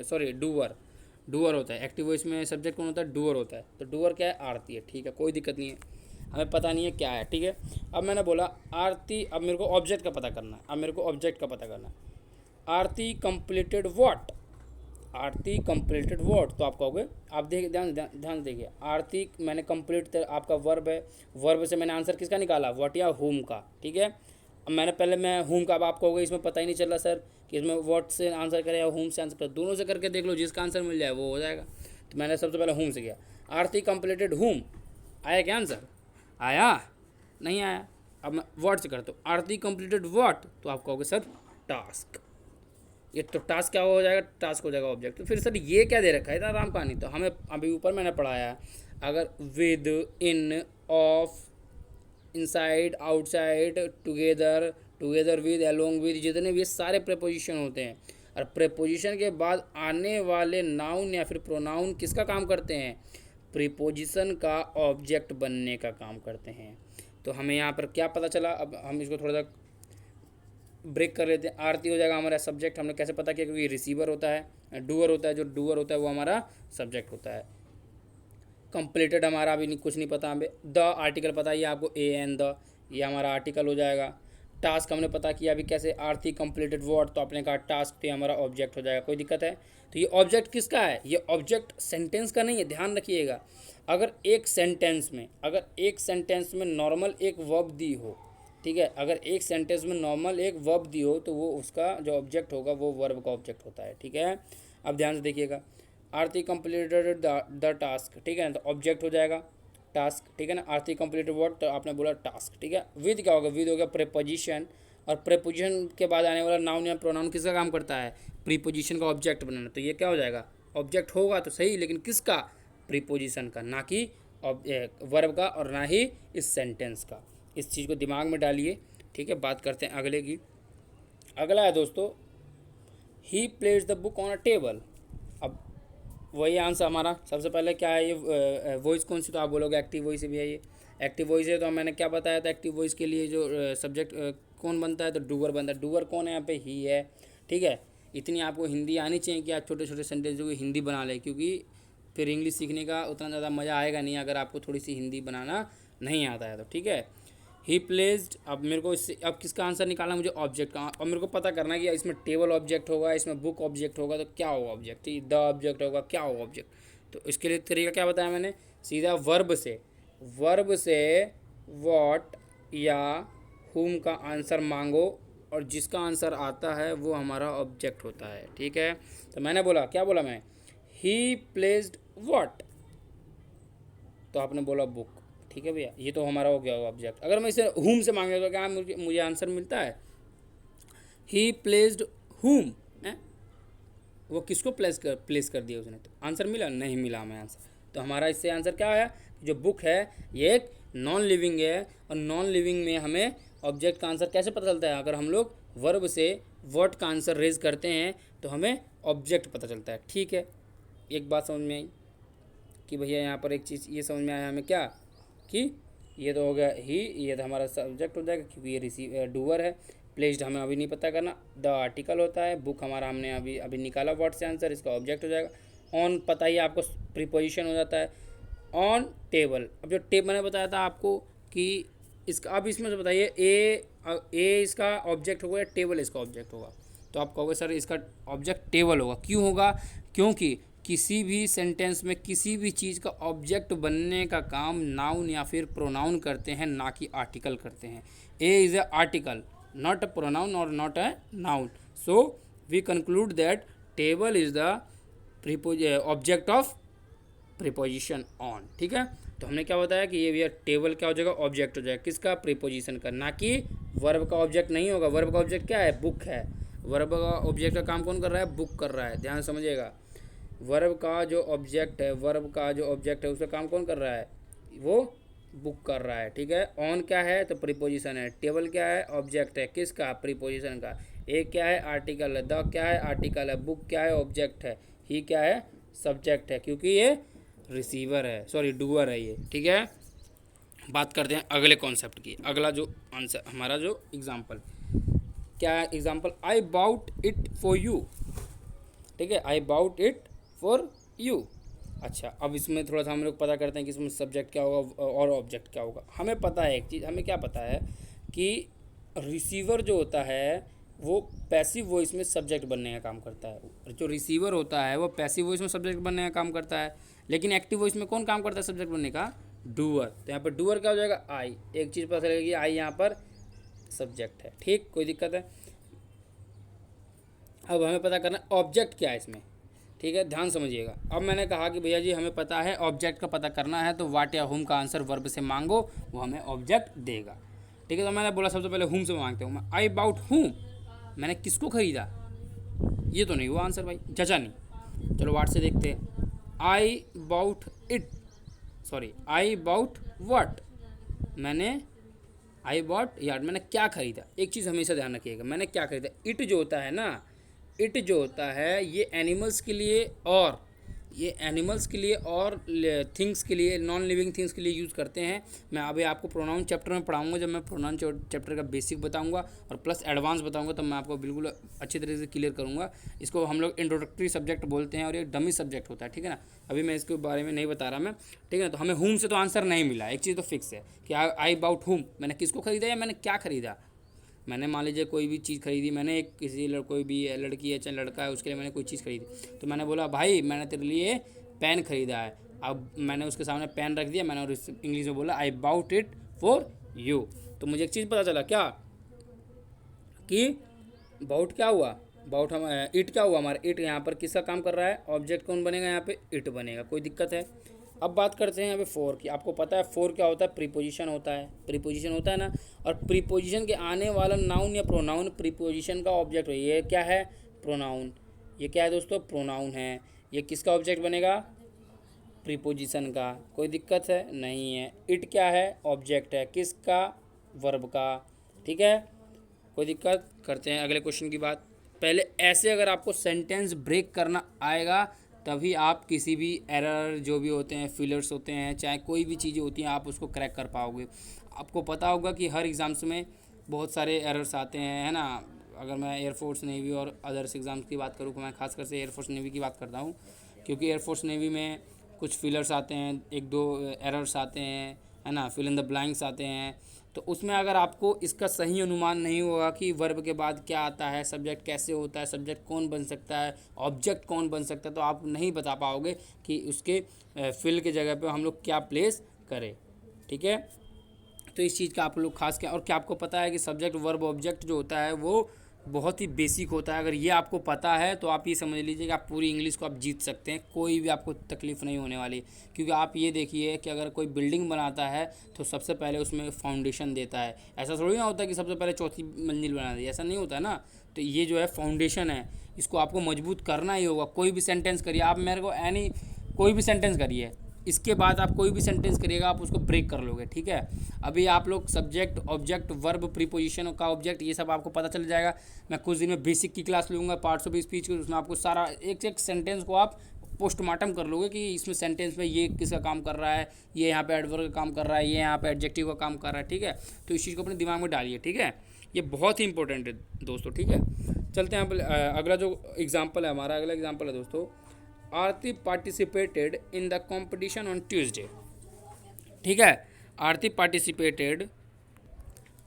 सॉरी डूअर होता है। एक्टिव वॉइस में सब्जेक्ट कौन होता है, डूअर होता है। तो डूअर क्या है, आरती है। ठीक है, कोई दिक्कत नहीं है, हमें पता नहीं है क्या है। ठीक है, अब मैंने बोला आरती, अब मेरे को ऑब्जेक्ट का पता करना है। अब मेरे को ऑब्जेक्ट का पता करना है, Aarti completed what, Aarti completed word. तो आप कहोगे, आप देख ध्यान देखिए, आरती मैंने कंप्लीट, आपका वर्ब है, वर्ब से मैंने आंसर किसका निकाला, व्हाट या होम का। ठीक है, अब मैंने पहले मैं होम का, अब आप कहोगे इसमें पता ही नहीं चल रहा सर कि इसमें व्हाट से आंसर करे या होम से आंसर करे। दोनों से करके देख लो, जिसका आंसर मिल जाए वो हो जाएगा। तो मैंने सबसे पहले होम से किया, आरती कंप्लीटेड होम, आया क्या आंसर, आया नहीं आया। अब मैं वर्ड से करता हूँ, आरती कंप्लीटेड व्हाट, तो आप कहोगे सर टास्क। ये तो टास्क क्या हो जाएगा, टास्क हो जाएगा ऑब्जेक्ट। तो फिर सर ये क्या दे रखा है, इतना आराम कहानी। तो हमें अभी ऊपर मैंने पढ़ाया, अगर with, in, of, inside, outside, together, together with, along with, जितने भी ये सारे प्रेपोजिशन होते हैं, और प्रेपोजिशन के बाद आने वाले नाउन या फिर प्रोनाउन किसका काम करते हैं, प्रीपोजिशन का ऑब्जेक्ट बनने का काम करते हैं। तो हमें यहाँ पर क्या पता चला, अब हम इसको थोड़ा सा ब्रेक कर लेते हैं। आरती हो जाएगा हमारा सब्जेक्ट, हमने कैसे पता किया, क्योंकि रिसीवर होता है, डूअर होता है, जो डूअर होता है वो हमारा सब्जेक्ट होता है। कंप्लीटेड हमारा अभी नहीं, कुछ नहीं पता हमें। द आर्टिकल पता ही है आपको, ए एन द, ये हमारा आर्टिकल हो जाएगा। टास्क हमने पता किया अभी कैसे, आरती कंप्लीटेड वर्ड, तो आपने कहा टास्क, तो हमारा ऑब्जेक्ट हो जाएगा। कोई दिक्कत है, तो ये ऑब्जेक्ट किसका है, ये ऑब्जेक्ट सेंटेंस का नहीं है, ध्यान रखिएगा। अगर एक सेंटेंस में नॉर्मल एक वर्ब दी हो, ठीक है, अगर एक सेंटेंस में नॉर्मल एक वर्ब दी हो तो वो उसका जो ऑब्जेक्ट होगा वो वर्ब का ऑब्जेक्ट होता है। ठीक है, अब ध्यान से देखिएगा, आरती कंप्लीटेड द टास्क, ठीक है ना, तो ऑब्जेक्ट हो जाएगा टास्क। ठीक है ना, आरती कंप्लीटेड वर्ड, तो आपने बोला टास्क। ठीक है, विद क्या होगा, विद हो गया प्रीपोजिशन, और प्रीपोजिशन के बाद आने वाला नाउन या प्रोनाउन किसका काम करता है, प्रीपोजिशन का ऑब्जेक्ट बनाना। तो ये क्या हो जाएगा, ऑब्जेक्ट होगा तो सही, लेकिन किसका, प्रीपोजिशन का, ना कि वर्ब का और ना ही इस सेंटेंस का। इस चीज़ को दिमाग में डालिए। ठीक है, बात करते हैं अगले की। अगला है दोस्तों, he place the book on a table. अब वही आंसर हमारा। सबसे पहले क्या है ये वॉइस कौन सी, तो आप बोलोगे एक्टिव वॉइस भी है। ये एक्टिव वॉइस है, तो मैंने क्या बताया था, एक्टिव वॉइस के लिए जो सब्जेक्ट कौन बनता है, तो डूअर बनता है। डूअर कौन है यहाँ पे, ही है। ठीक है, इतनी आपको हिंदी आनी चाहिए कि आप छोटे छोटे सेंटेंस को हिंदी बना लें, क्योंकि फिर इंग्लिश सीखने का उतना ज़्यादा मज़ा आएगा नहीं अगर आपको थोड़ी सी हिंदी बनाना नहीं आता है तो। ठीक है, ही प्लेस्ड। अब मेरे को इससे अब किसका आंसर निकालना है, मुझे ऑब्जेक्ट का। अब मेरे को पता करना है कि इसमें टेबल ऑब्जेक्ट होगा, इसमें बुक ऑब्जेक्ट होगा, तो क्या होगा ऑब्जेक्ट, द ऑब्जेक्ट होगा, क्या होगा ऑब्जेक्ट। तो इसके लिए तरीका क्या बताया मैंने, सीधा वर्ब से वॉट या हुम का आंसर मांगो, और जिसका आंसर आता है वो हमारा ऑब्जेक्ट होता है। ठीक है, तो मैंने बोला, क्या बोला मैं, ही प्लेस्ड वॉट, तो आपने बोला बुक। ठीक है भैया, ये तो हमारा हो गया ऑब्जेक्ट। अगर मैं इसे हुम से मांगे तो क्या मुझे आंसर मिलता है, ही प्लेस्ड हुम, वो किसको प्लेस कर दिया उसने, तो आंसर मिला नहीं, मिला हमें आंसर। तो हमारा इससे आंसर क्या है, जो बुक है ये एक नॉन लिविंग है, और नॉन लिविंग में हमें ऑब्जेक्ट का आंसर कैसे पता चलता है, अगर हम लोग वर्ब से वर्ड का आंसर रेज करते हैं तो हमें ऑब्जेक्ट पता चलता है। ठीक है, एक बात समझ में आई कि भैया यहाँ पर एक चीज़ ये समझ में आया हमें, क्या कि ये तो हो गया ही, ये तो हमारा सब्जेक्ट हो जाएगा क्योंकि ये रिसीव डूअर है। प्लेस्ड हमें अभी नहीं पता करना, द आर्टिकल होता है। बुक हमारा हमने अभी अभी निकाला वर्ड से आंसर, इसका ऑब्जेक्ट हो जाएगा। ऑन पता ही आपको प्रीपोजिशन हो जाता है। ऑन टेबल, अब जो टेब मैंने बताया था आपको कि इसका, अब इसमें से बताइए ए इसका ऑब्जेक्ट होगा या टेबल इसका ऑब्जेक्ट होगा, तो आप कहोगे सर इसका ऑब्जेक्ट टेबल होगा। क्यों होगा, क्योंकि किसी भी सेंटेंस में किसी भी चीज़ का ऑब्जेक्ट बनने का काम नाउन या फिर प्रोनाउन करते हैं, ना कि आर्टिकल करते हैं। A is a article, not a pronoun or not a noun, so we conclude that table is the object of preposition on। ठीक है, तो हमने क्या बताया कि ये टेबल क्या हो जाएगा, ऑब्जेक्ट हो जाएगा किसका, प्रीपोजिशन का, ना कि वर्ब का ऑब्जेक्ट नहीं होगा। वर्ब का ऑब्जेक्ट क्या है, बुक है। वर्ब का ऑब्जेक्ट का काम कौन कर रहा है, बुक कर रहा है, ध्यान समझिएगा। वर्ब का जो ऑब्जेक्ट है उसका काम कौन कर रहा है, वो बुक कर रहा है। ठीक है, ऑन क्या है, तो प्रीपोजिशन है। टेबल क्या है, ऑब्जेक्ट है किसका, प्रीपोजिशन का। ए क्या है, आर्टिकल है। द क्या है, आर्टिकल है। बुक क्या है, ऑब्जेक्ट है। ही क्या है, सब्जेक्ट है, क्योंकि ये रिसीवर है, सॉरी डूअर है ये। ठीक है, बात करते हैं अगले कॉन्सेप्ट की। अगला जो आंसर हमारा जो एग्जाम्पल, क्या है example, I bought it for you. ठीक है, I bought it for you. अच्छा, अब इसमें थोड़ा सा हम लोग पता करते हैं कि इसमें सब्जेक्ट क्या होगा और ऑब्जेक्ट क्या होगा। हमें पता है एक चीज़, हमें क्या पता है कि रिसीवर जो होता है वो पैसिव वॉइस में सब्जेक्ट बनने का काम करता है। जो रिसीवर होता है वो पैसिव वॉइस में सब्जेक्ट बनने का काम करता है, लेकिन एक्टिव वॉइस में कौन काम करता है सब्जेक्ट बनने का, डूअर। तो यहाँ पर डूअर क्या हो जाएगा, आई। एक चीज़ पता चलेगी, आई यहाँ पर सब्जेक्ट है। ठीक, कोई दिक्कत है। अब हमें पता करना ऑब्जेक्ट क्या है इसमें। ठीक है, ध्यान समझिएगा। अब मैंने कहा कि भैया जी हमें पता है ऑब्जेक्ट का पता करना है, तो वाट या हुम का आंसर वर्ब से मांगो, वो हमें ऑब्जेक्ट देगा। ठीक है, तो मैंने बोला सबसे पहले हुम से मांगते हूँ मैं। आई बाउट हुम, मैंने किसको खरीदा, ये तो नहीं हुआ आंसर भाई, जचा नहीं। चलो वाट से देखते हैं। I bought it, sorry I bought what, मैंने आई बॉट यार, मैंने क्या खरीदा। एक चीज़ हमेशा ध्यान रखिएगा, मैंने क्या खरीदा। इट जो होता है ना, इट जो होता है ये एनिमल्स के लिए, और ये एनिमल्स के लिए और थिंग्स के लिए, नॉन लिविंग थिंग्स के लिए यूज़ करते हैं। मैं अभी आपको प्रोनाउन चैप्टर में पढ़ाऊंगा, जब मैं प्रोनाउन चैप्टर का बेसिक बताऊंगा और प्लस एडवांस बताऊंगा, तब मैं आपको बिल्कुल अच्छी तरीके से क्लियर करूंगा। इसको हम लोग इंट्रोडक्टरी सब्जेक्ट बोलते हैं और ये डमी सब्जेक्ट होता है। ठीक है ना, अभी मैं इसके बारे में नहीं बता रहा मैं। ठीक है ना, तो हमें हुम से तो आंसर नहीं मिला। एक चीज़ तो फिक्स है कि आई अबाउट हुम, मैंने किसको खरीदा या मैंने क्या खरीदा। मैंने मान लीजिए कोई भी चीज़ खरीदी, मैंने एक किसी कोई भी लड़की है चाहे लड़का है, उसके लिए मैंने कोई चीज़ खरीदी, तो मैंने बोला भाई मैंने तेरे लिए पेन खरीदा है। अब मैंने उसके सामने पेन रख दिया, मैंने और इंग्लिश में बोला I bought it for you. तो मुझे एक चीज़ पता चला क्या, कि बाउट क्या हुआ, बाउट हम इट क्या हुआ, हमारा इट यहाँ पर किसका काम कर रहा है, ऑब्जेक्ट कौन बनेगा, यहाँ पे इट बनेगा। कोई दिक्कत है। अब बात करते हैं यहाँ पे फोर की। आपको पता है फोर क्या होता है, प्रीपोजिशन होता है। प्रीपोजिशन होता है ना, और प्रीपोजिशन के आने वाला नाउन या प्रोनाउन प्रीपोजिशन का ऑब्जेक्ट है। ये क्या है, प्रोनाउन। ये क्या है दोस्तों, प्रोनाउन है। ये किसका ऑब्जेक्ट बनेगा, प्रीपोजिशन का। कोई दिक्कत है, नहीं है। इट क्या है, ऑब्जेक्ट है किसका, वर्ब का। ठीक है, कोई दिक्कत। करते हैं अगले क्वेश्चन की बात। पहले ऐसे अगर आपको सेंटेंस ब्रेक करना आएगा तभी आप किसी भी एरर जो भी होते हैं, फिलर्स होते हैं, चाहे कोई भी चीज़ें होती हैं, आप उसको क्रैक कर पाओगे। आपको पता होगा कि हर एग्ज़ाम्स में बहुत सारे एरर्स आते हैं, है ना। अगर मैं एयरफोर्स नेवी और अदर्स एग्ज़ाम्स की बात करूँ तो मैं खासकर से एयरफोर्स नेवी की बात करता हूँ, क्योंकि एयरफोर्स नेवी में कुछ फिलर्स आते हैं, एक दो एरर्स आते हैं, है ना, फिल इन द ब्लैंक्स आते हैं। तो उसमें अगर आपको इसका सही अनुमान नहीं होगा कि वर्ब के बाद क्या आता है, सब्जेक्ट कैसे होता है, सब्जेक्ट कौन बन सकता है, ऑब्जेक्ट कौन बन सकता है, तो आप नहीं बता पाओगे कि उसके फिल के जगह पे हम लोग क्या प्लेस करें। ठीक है, तो इस चीज़ का आप लोग खास क्या, और क्या आपको पता है कि सब्जेक्ट वर्ब ऑब्जेक्ट जो होता है वो बहुत ही बेसिक होता है। अगर ये आपको पता है तो आप ये समझ लीजिए कि आप पूरी इंग्लिश को आप जीत सकते हैं, कोई भी आपको तकलीफ़ नहीं होने वाली। क्योंकि आप ये देखिए कि अगर कोई बिल्डिंग बनाता है तो सबसे पहले उसमें फाउंडेशन देता है। ऐसा थोड़ी ना होता है कि सबसे पहले चौथी मंजिल बना दी, ऐसा नहीं होता ना। तो ये जो है फाउंडेशन है, इसको आपको मजबूत करना ही होगा। कोई भी सेंटेंस करिए आप, मेरे को एनी कोई भी सेंटेंस करिए, इसके बाद आप कोई भी सेंटेंस करिएगा आप उसको ब्रेक कर लोगे। ठीक है, अभी आप लोग सब्जेक्ट, ऑब्जेक्ट, वर्ब, प्रीपोजिशन का ऑब्जेक्ट, ये सब आपको पता चल जाएगा। मैं कुछ दिन में बेसिक की क्लास लूँगा, पार्ट्स ऑफ स्पीच की, उसमें आपको सारा एक एक सेंटेंस को आप पोस्टमार्टम कर लोगे कि इसमें सेंटेंस में ये किसका काम कर रहा है, ये यहाँ पे एडवर्ब का काम कर रहा है, ये यहाँ पे एडजेक्टिव का काम कर रहा है। ठीक है, तो इस चीज़ को अपने दिमाग में डालिए। ठीक है, ये बहुत ही इंपॉर्टेंट है दोस्तों। ठीक है, चलते हैं अगला जो एग्जाम्पल है हमारा, अगला एग्जाम्पल है दोस्तों, Aarti participated in the competition on Tuesday. ठीक है, आरती पार्टिसिपेटेड,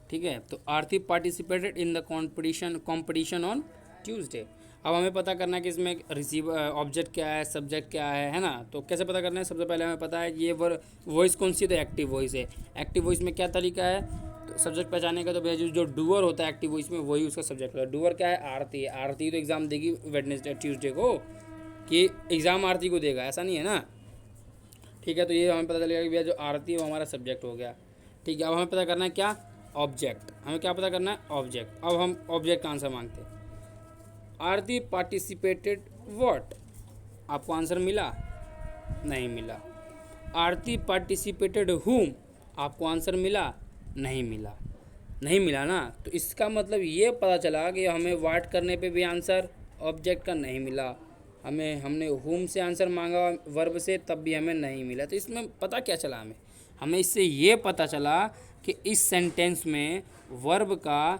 ठीक है, तो Aarti participated in the competition on Tuesday. अब हमें पता करना है कि इसमें रिसीव ऑब्जेक्ट क्या है, सब्जेक्ट क्या है ना। तो कैसे पता करना है, सबसे पहले हमें पता है कि ये वॉइस कौन सी है, तो एक्टिव वॉइस है। एक्टिव वॉइस में क्या तरीका है, तो सब्जेक्ट पहचानने का, तो भैया जो डूअर होता है एक्टिव वॉइस में वही उसका सब्जेक्ट होता है। डूअर क्या है, आरती है। आरती तो एग्जाम देगी वेडनेसडे ट्यूसडे को, कि एग्ज़ाम आरती को देगा, ऐसा नहीं है ना। ठीक है, तो ये हमें पता चलेगा कि भैया जो आरती है वो हमारा सब्जेक्ट हो गया। ठीक है, अब हमें पता करना है क्या, ऑब्जेक्ट। हमें क्या पता करना है, ऑब्जेक्ट। अब हम ऑब्जेक्ट का आंसर मांगते हैं। आरती पार्टिसिपेटेड व्हाट, आपको आंसर मिला, नहीं मिला। आरती पार्टिसिपेटेड हुम, आपको आंसर मिला, नहीं मिला, नहीं मिला ना। तो इसका मतलब ये पता चला कि हमें व्हाट करने पे भी आंसर ऑब्जेक्ट का नहीं मिला, हमने हुम से आंसर मांगा वर्ब से, तब भी हमें नहीं मिला। तो इसमें पता क्या चला, हमें इससे ये पता चला कि इस सेंटेंस में वर्ब का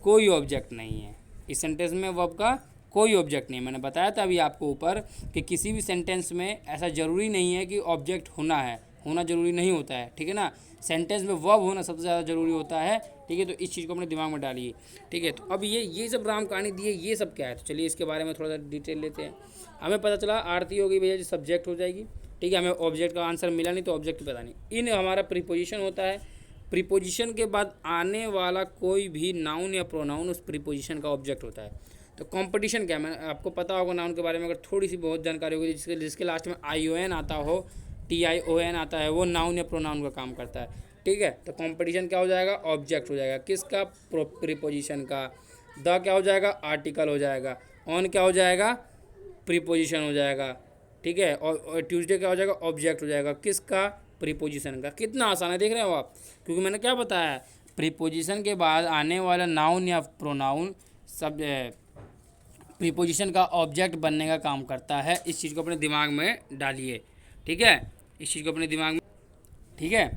कोई ऑब्जेक्ट नहीं है। इस सेंटेंस में वर्ब का कोई ऑब्जेक्ट नहीं। मैंने बताया था अभी आपको ऊपर कि किसी भी सेंटेंस में ऐसा ज़रूरी नहीं है कि ऑब्जेक्ट होना ज़रूरी नहीं होता है। ठीक है ना, सेंटेंस में वर्ब होना सबसे ज़्यादा ज़रूरी होता है। ठीक है, तो इस चीज़ को अपने दिमाग में डालिए। ठीक है, तो अब ये सब राम कहानी दी है, ये सब क्या है, तो चलिए इसके बारे में थोड़ा सा डिटेल लेते हैं। हमें पता चला आरती होगी भैया, जो सब्जेक्ट हो जाएगी। ठीक है, हमें ऑब्जेक्ट का आंसर मिला नहीं, तो ऑब्जेक्ट पता नहीं। इन हमारा प्रीपोजिशन होता है, प्रीपोजिशन के बाद आने वाला कोई भी नाउन या प्रोनाउन उस प्रीपोजिशन का ऑब्जेक्ट होता है। तो कंपटीशन क्या है, मैं आपको पता होगा नाउन के बारे में, अगर थोड़ी सी बहुत जानकारी होगी, जिसके लास्ट में ION आता हो, TION आता है, वो नाउन या प्रोनाउन का काम करता है। ठीक है, तो कंपटीशन क्या हो जाएगा, ऑब्जेक्ट हो जाएगा, किसका, प्रीपोजिशन का। द क्या हो जाएगा, आर्टिकल हो जाएगा। ऑन क्या हो जाएगा, प्रीपोजिशन हो जाएगा। ठीक है, और ट्यूसडे क्या हो जाएगा, ऑब्जेक्ट हो जाएगा, किसका, प्रीपोजिशन का। कितना आसान है, देख रहे हो आप, क्योंकि मैंने क्या बताया, प्रीपोजिशन के बाद आने वाला नाउन या प्रोनाउन सब प्रीपोजिशन का ऑब्जेक्ट बनने का काम करता है। इस चीज़ को अपने दिमाग में डालिए। ठीक है, इस चीज़ को अपने दिमाग में, ठीक है,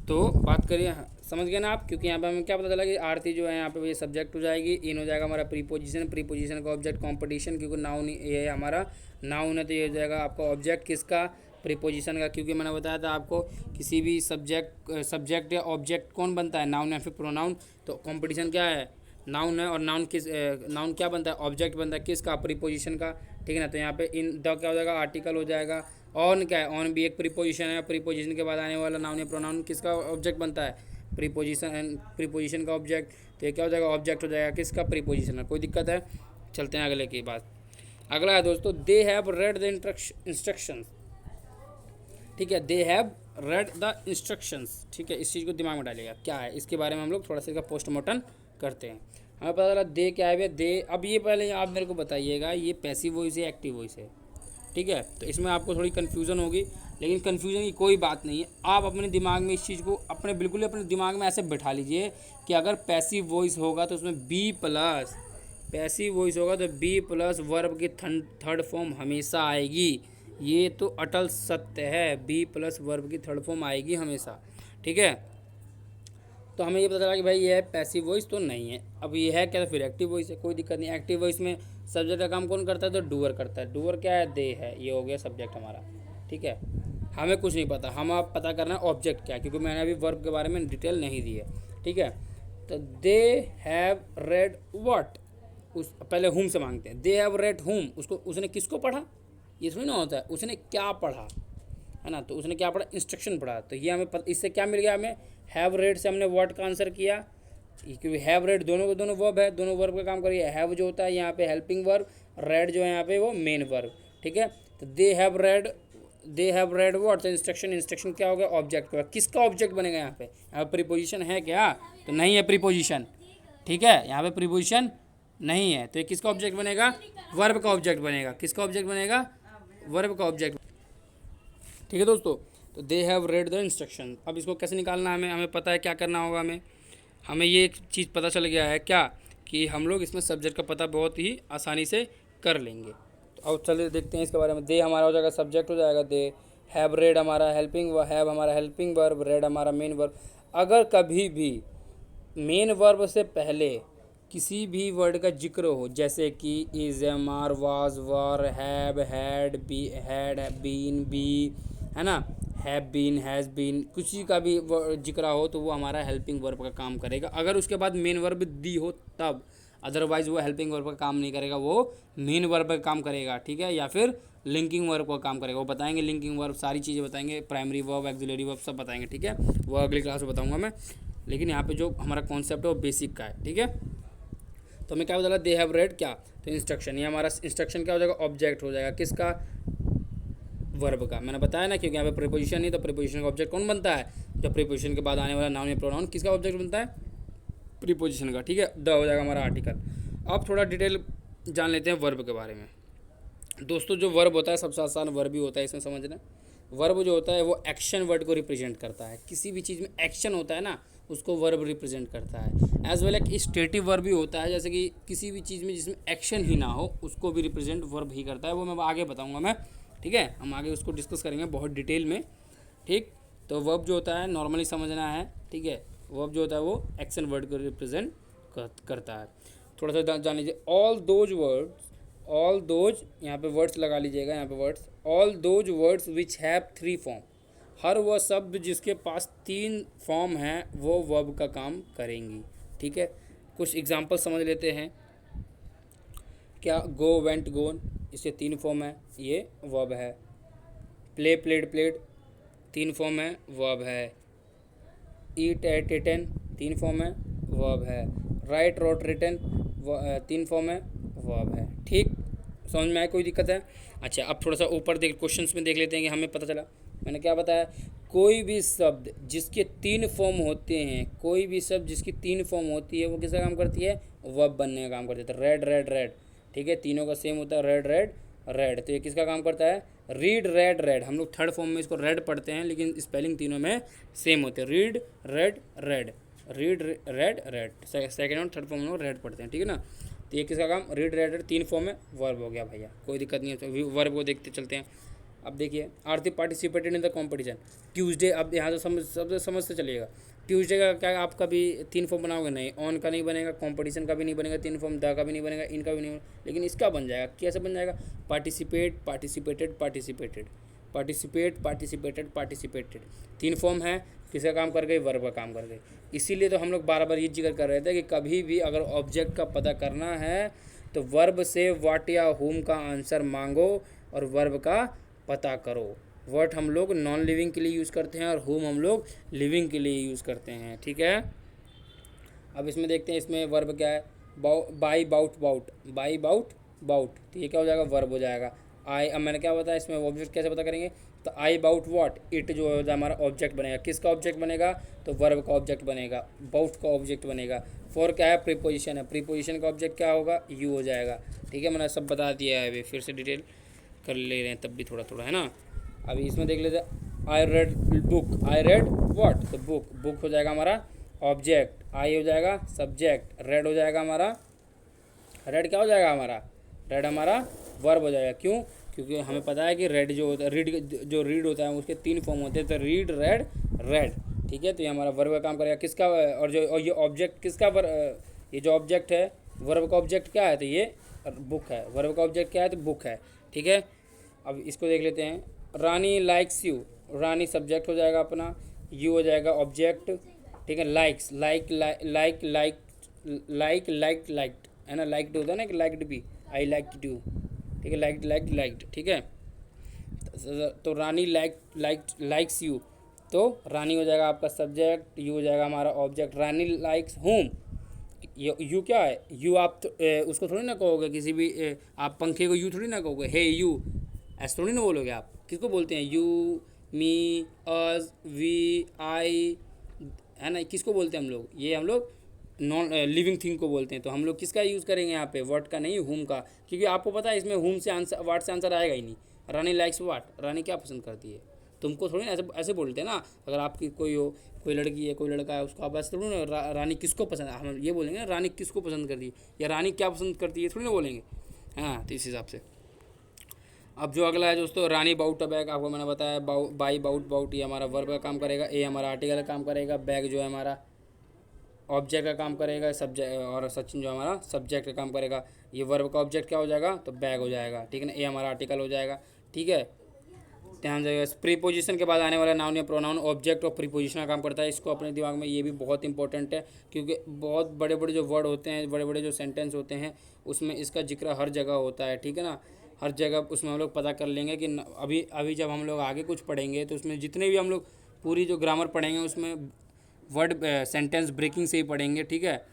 तो बात करिए, समझ गए ना आप। क्योंकि यहाँ पे हमें क्या पता चला कि आरती जो है यहाँ पे ये सब्जेक्ट हो जाएगी, इन हो जाएगा हमारा प्रीपोजिशन, प्रीपोजिशन का ऑब्जेक्ट कंपटीशन, क्योंकि नाउन ये हमारा नाउन है, तो ये हो जाएगा आपका ऑब्जेक्ट किसका, प्रीपोजिशन का। क्योंकि मैंने बताया था आपको किसी भी सब्जेक्ट या ऑब्जेक्ट कौन बनता है, नाउन या फिर प्रोनाउन। तो कंपटीशन क्या है, नाउन है, और नाउन क्या बनता है, ऑब्जेक्ट बनता है, किसका, प्रीपोजिशन का। ठीक है ना, तो यहाँ पे इन द क्या हो जाएगा, आर्टिकल हो जाएगा। ऑन क्या है, ऑन भी एक प्रीपोजिशन है, प्रीपोजिशन के बाद आने वाला नाउन या प्रोनाउन किसका ऑब्जेक्ट बनता है, प्रीपोजिशन का ऑब्जेक्ट। तो ये क्या हो जाएगा, ऑब्जेक्ट हो जाएगा, किसका, प्रीपोजिशन का। कोई दिक्कत है, चलते हैं अगले की बात। अगला है दोस्तों, they have read the instructions. ठीक है, they have read the instructions. ठीक है, इस चीज़ को दिमाग में डालिएगा, क्या है, इसके बारे में हम लोग थोड़ा सा इसका पोस्टमार्टम करते हैं। हमें पता चला दे क्या है भैया, दे। अब ये पहले आप मेरे को बताइएगा, ये पैसिव वॉइस है, एक्टिव वॉइस है। ठीक है, तो इसमें आपको थोड़ी कन्फ्यूज़न होगी, लेकिन कन्फ्यूज़न की कोई बात नहीं है। आप अपने दिमाग में इस चीज़ को बिल्कुल अपने दिमाग में ऐसे बैठा लीजिए कि अगर पैसिव वॉइस होगा तो उसमें पैसिव वॉइस होगा तो बी प्लस वर्ब की थर्ड फॉर्म हमेशा आएगी। ये तो अटल सत्य है, बी प्लस वर्ब की थर्ड फॉर्म आएगी हमेशा। ठीक है, तो हमें ये पता चला कि भाई ये है पैसिव वॉइस तो नहीं है। अब ये है क्या, तो फिर एक्टिव वॉइस है, कोई दिक्कत नहीं। एक्टिव वॉइस में सब्जेक्ट का काम कौन करता है, तो डूअर करता है। डूअर क्या है, दे है, ये हो गया सब्जेक्ट हमारा। ठीक है, हमें कुछ नहीं पता, हम आप पता करना है ऑब्जेक्ट क्या है, क्योंकि मैंने अभी वर्ब के बारे में डिटेल नहीं दी है। ठीक है, तो दे हैव रेड व्हाट, उस पहले हुम से मांगते हैं। दे हैव रेड हुम, उसको उसने किसको पढ़ा, ये थोड़ी ना होता है, उसने क्या पढ़ा, है ना। तो उसने क्या पढ़ा, इंस्ट्रक्शन पढ़ा। तो ये हमें इससे क्या मिल गया, हमें हैव रेड से हमने व्हाट का आंसर किया, क्योंकि हैव रेड दोनों के दोनों वर्ब है, दोनों वर्ब का काम करिए। हैव जो होता है यहाँ पे हेल्पिंग वर्ब, रेड जो है यहाँ पे वो मेन वर्ब। ठीक है, तो दे हैव रेड व्हाट, तो इंस्ट्रक्शन क्या हो गया, ऑब्जेक्ट होगा। किसका ऑब्जेक्ट बनेगा यहाँ पे प्रीपोजिशन है क्या, तो नहीं है प्रीपोजिशन। ठीक है, यहाँ पे प्रीपोजिशन नहीं है, तो ये किसका ऑब्जेक्ट बनेगा, वर्ब का ऑब्जेक्ट बनेगा। किसका ऑब्जेक्ट बनेगा, वर्ब का ऑब्जेक्ट। ठीक है दोस्तों, तो they have read the instruction. अब इसको कैसे निकालना है, हमें पता है क्या करना होगा। हमें ये एक चीज़ पता चल गया है क्या, कि हम लोग इसमें सब्जेक्ट का पता बहुत ही आसानी से कर लेंगे। तो अब चलिए देखते हैं इसके बारे में। दे हमारा हो जाएगा सब्जेक्ट हो जाएगा, दे हैव रेड हमारा हेल्पिंग, हैव हमारा हेल्पिंग वर्ब, रेड हमारा मेन वर्ब। अगर कभी भी मेन वर्ब से पहले किसी भी वर्ड का जिक्र हो, जैसे कि is, am, are, was, were, have, had, be, had, been, be, है ना, हैव बीन, हैज़ बीन, किसी का भी जिक्र हो तो वो हमारा हेल्पिंग वर्ब का काम करेगा। अगर उसके बाद मेन वर्ब दी हो तब, अदरवाइज वो हेल्पिंग वर्ब का काम नहीं करेगा, वो मेन वर्ब का काम करेगा। ठीक है, या फिर लिंकिंग वर्ब का काम करेगा। वो बताएंगे लिंकिंग वर्ब, सारी चीज़ें बताएंगे, प्राइमरी वर्ब, एक्सिलरी वर्ब सब बताएंगे। ठीक है, वो अगली क्लास में बताऊँगा मैं, लेकिन यहाँ पे जो हमारा कॉन्सेप्ट है वो बेसिक का है। ठीक है, तो हमें क्या बताया, दे हैव रेड क्या, तो इंस्ट्रक्शन। ये हमारा इंस्ट्रक्शन क्या हो जाएगा, ऑब्जेक्ट हो जाएगा। किसका, वर्ब का। मैंने बताया ना, क्योंकि यहाँ पे प्रीपोजिशन नहीं, तो प्रीपोजिशन का ऑब्जेक्ट कौन बनता है, जब प्रीपोजिशन के बाद आने वाला नाउन या प्रोनाउन किसका ऑब्जेक्ट बनता है, प्रीपोजिशन का। ठीक है, द हो जाएगा हमारा आर्टिकल। अब थोड़ा डिटेल जान लेते हैं वर्ब के बारे में। दोस्तों जो वर्ब होता है सबसे आसान वर्ब ही होता है इसमें समझना। वर्ब जो होता है वो एक्शन वर्ड को रिप्रेजेंट करता है। किसी भी चीज़ में एक्शन होता है ना, उसको वर्ब रिप्रेजेंट करता है। एज वेल एक स्टेटिव वर्ब भी होता है, जैसे कि किसी भी चीज़ में जिसमें एक्शन ही ना हो उसको भी रिप्रेजेंट वर्ब ही करता है। वो मैं आगे बताऊँगा मैं। ठीक है, हम आगे उसको डिस्कस करेंगे बहुत डिटेल में। ठीक, तो वर्ब जो होता है नॉर्मली समझना है। ठीक है, वर्ब जो होता है वो एक्शन वर्ड को रिप्रेजेंट करता है। थोड़ा सा जान लीजिए, ऑल दोज यहाँ पे वर्ड्स लगा लीजिएगा, यहाँ पे words, all those words which have three form, हर वह शब्द जिसके पास तीन फॉर्म हैं वो वर्ब का काम करेंगी। ठीक है, कुछ एग्जांपल समझ लेते हैं। क्या, गो, वेंट, गोन, इसके तीन फॉर्म है, ये वर्ब है। प्ले, प्लेड, प्लेड, तीन फॉर्म है, वर्ब है। ईट, एट, इटन, तीन फॉर्म है, वर्ब है। राइट, रोट, रिटन, तीन फॉर्म है, वर्ब है। ठीक, समझ में आया, कोई दिक्कत है। अच्छा, अब थोड़ा सा ऊपर देख, क्वेश्चंस में देख लेते हैं कि हमें पता चला। मैंने क्या बताया, कोई भी शब्द जिसके तीन फॉर्म होते हैं, कोई भी शब्द जिसकी तीन फॉर्म होती है वो किसका काम करती है, वर्ब बनने का काम करती है। रेड, रेड, रेड, ठीक है, तीनों का सेम होता है, रेड, रेड, रेड, तो ये किसका काम करता है, रीड, रेड, रेड। हम लोग थर्ड फॉर्म में इसको रेड पढ़ते हैं, लेकिन स्पेलिंग तीनों में सेम होते हैं, read, red, red, read, red, red. Second और थर्ड फॉर्म में रेड पढ़ते हैं। ठीक है ना, तो ये किसका काम, रीड, रेड, रेड, तीन फॉर्म में वर्ब हो गया भैया, कोई दिक्कत नहीं है। तो वर्ब को देखते चलते हैं। अब देखिए, Aarti participated in the competition, Tuesday. अब यहाँ से समझते चलिएगा, ट्यूसडे का क्या आप कभी तीन फॉर्म बनाओगे, नहीं, ऑन का नहीं बनेगा, कॉम्पिटिशन का भी नहीं बनेगा तीन फॉर्म, द का भी नहीं बनेगा, इनका भी नहीं बनेगा, लेकिन इसका बन जाएगा। कैसे बन जाएगा, participate, participated, participated, participate, participated, participated, तीन फॉर्म है, किसका काम कर गई, वर्ब का काम कर गई। इसीलिए तो हम लोग बार बार ये जिक्र कर रहे थे कि कभी भी अगर ऑब्जेक्ट का पता करना है तो वर्ब से व्हाट या हुम का आंसर मांगो और वर्ब का पता करो। व्हाट हम लोग नॉन लिविंग के लिए यूज़ करते हैं और हुम हम लोग लिविंग के लिए यूज़ करते हैं। ठीक है, अब इसमें देखते हैं, इसमें वर्ब क्या है, buy, bought, bought, buy, bought, bought, तो ये क्या हो जाएगा, वर्ब हो जाएगा। आई, अब मैंने क्या बताया इसमें ऑब्जेक्ट कैसे पता करेंगे, तो आई बाउट व्हाट, इट जो है हमारा ऑब्जेक्ट बनेगा। किसका ऑब्जेक्ट बनेगा, तो वर्ब का ऑब्जेक्ट बनेगा, बाउट का ऑब्जेक्ट बनेगा। फॉर क्या है, प्रीपोजिशन है, प्रीपोजिशन का ऑब्जेक्ट क्या होगा, यू हो जाएगा। ठीक है, मैंने सब बता दिया है, अभी फिर से डिटेल कर ले रहे हैं तब भी थोड़ा थोड़ा, है ना। अभी इसमें देख लेते हैं, I read book, I read what, तो बुक, बुक हो जाएगा हमारा ऑब्जेक्ट, आई हो जाएगा सब्जेक्ट, रेड हो जाएगा हमारा, रेड क्या हो जाएगा हमारा, रेड हमारा वर्ब हो जाएगा। क्यों, क्योंकि हमें पता है कि रेड जो होता है, रीड होता है उसके 3 फॉर्म होते हैं, तो रीड, रेड, रेड। ठीक है, तो ये हमारा वर्ब का काम करेगा किसका, और ये ऑब्जेक्ट किसका, ये जो ऑब्जेक्ट है वर्ब का ऑब्जेक्ट क्या है, तो ये बुक है। वर्ब का ऑब्जेक्ट क्या है, तो बुक है। ठीक है, अब इसको देख लेते हैं। रानी लाइक्स यू, रानी सब्जेक्ट हो जाएगा अपना, यू हो जाएगा ऑब्जेक्ट। ठीक है, लाइक्स, लाइक लाइक्ड है ना, लाइक्ड होता है ना, कि लाइक्ड भी, आई लाइक टू। ठीक है, लाइक्ड। ठीक है, तो रानी लाइक्स यू, तो रानी हो जाएगा आपका सब्जेक्ट, यू हो जाएगा हमारा object. Rani likes home, you क्या है, यू आप तो, उसको थोड़ी ना कहोगे किसी भी, आप पंखे को यू थोड़ी ना कहोगे, हे यू, ऐसे थोड़ी ना बोलोगे आप। किसको बोलते हैं, यू, मी, अस, वी, आई, है ना, किसको बोलते हैं हम लोग, ये हम लोग नॉन लिविंग थिंग को बोलते हैं। तो हम लोग किसका यूज़ करेंगे यहाँ पे, व्हाट का नहीं, हुम का, क्योंकि आपको पता है इसमें हुम से आंसर, व्हाट से आंसर आएगा ही नहीं। रानी लाइक्स व्हाट, रानी क्या पसंद करती है, तुमको थोड़ी ना ऐसे बोलते हैं ना। अगर आपकी कोई लड़की है, कोई लड़का है, उसको आप ऐसे थोड़ी ना रानी किसको पसंद, हम ये बोलेंगे ना रानी किसको पसंद करती है, या रानी क्या पसंद करती है, थोड़ी ना बोलेंगे। हाँ, तो इस हिसाब से अब जो अगला है दोस्तों, रानी बाउट अ बैग, आपको मैंने बताया बाई बाउट, ये हमारा वर्ब का काम करेगा, ए हमारा आर्टिकल का काम करेगा, बैग जो है हमारा ऑब्जेक्ट का काम करेगा, सब्जेक्ट, और सचिन जो हमारा सब्जेक्ट का काम करेगा। ये वर्ब का ऑब्जेक्ट क्या हो जाएगा, तो बैग हो जाएगा। ठीक है ना, ए हमारा आर्टिकल हो जाएगा। ठीक है, ध्यान जाएगा, प्रीपोजिशन के बाद आने वाला नाउन या प्रोनाउन ऑब्जेक्ट और प्रीपोजिशन का काम करता है। इसको अपने दिमाग में, ये भी बहुत इंपॉर्टेंट है, क्योंकि बहुत बड़े बड़े जो वर्ड होते हैं, बड़े बड़े जो सेंटेंस होते हैं, उसमें इसका जिक्र हर जगह होता है। ठीक है ना, हर जगह उसमें हम लोग पता कर लेंगे कि अभी जब हम लोग आगे कुछ पढ़ेंगे तो उसमें जितने भी हम लोग पूरी जो ग्रामर पढ़ेंगे उसमें वर्ड सेंटेंस ब्रेकिंग से ही पढ़ेंगे। ठीक है,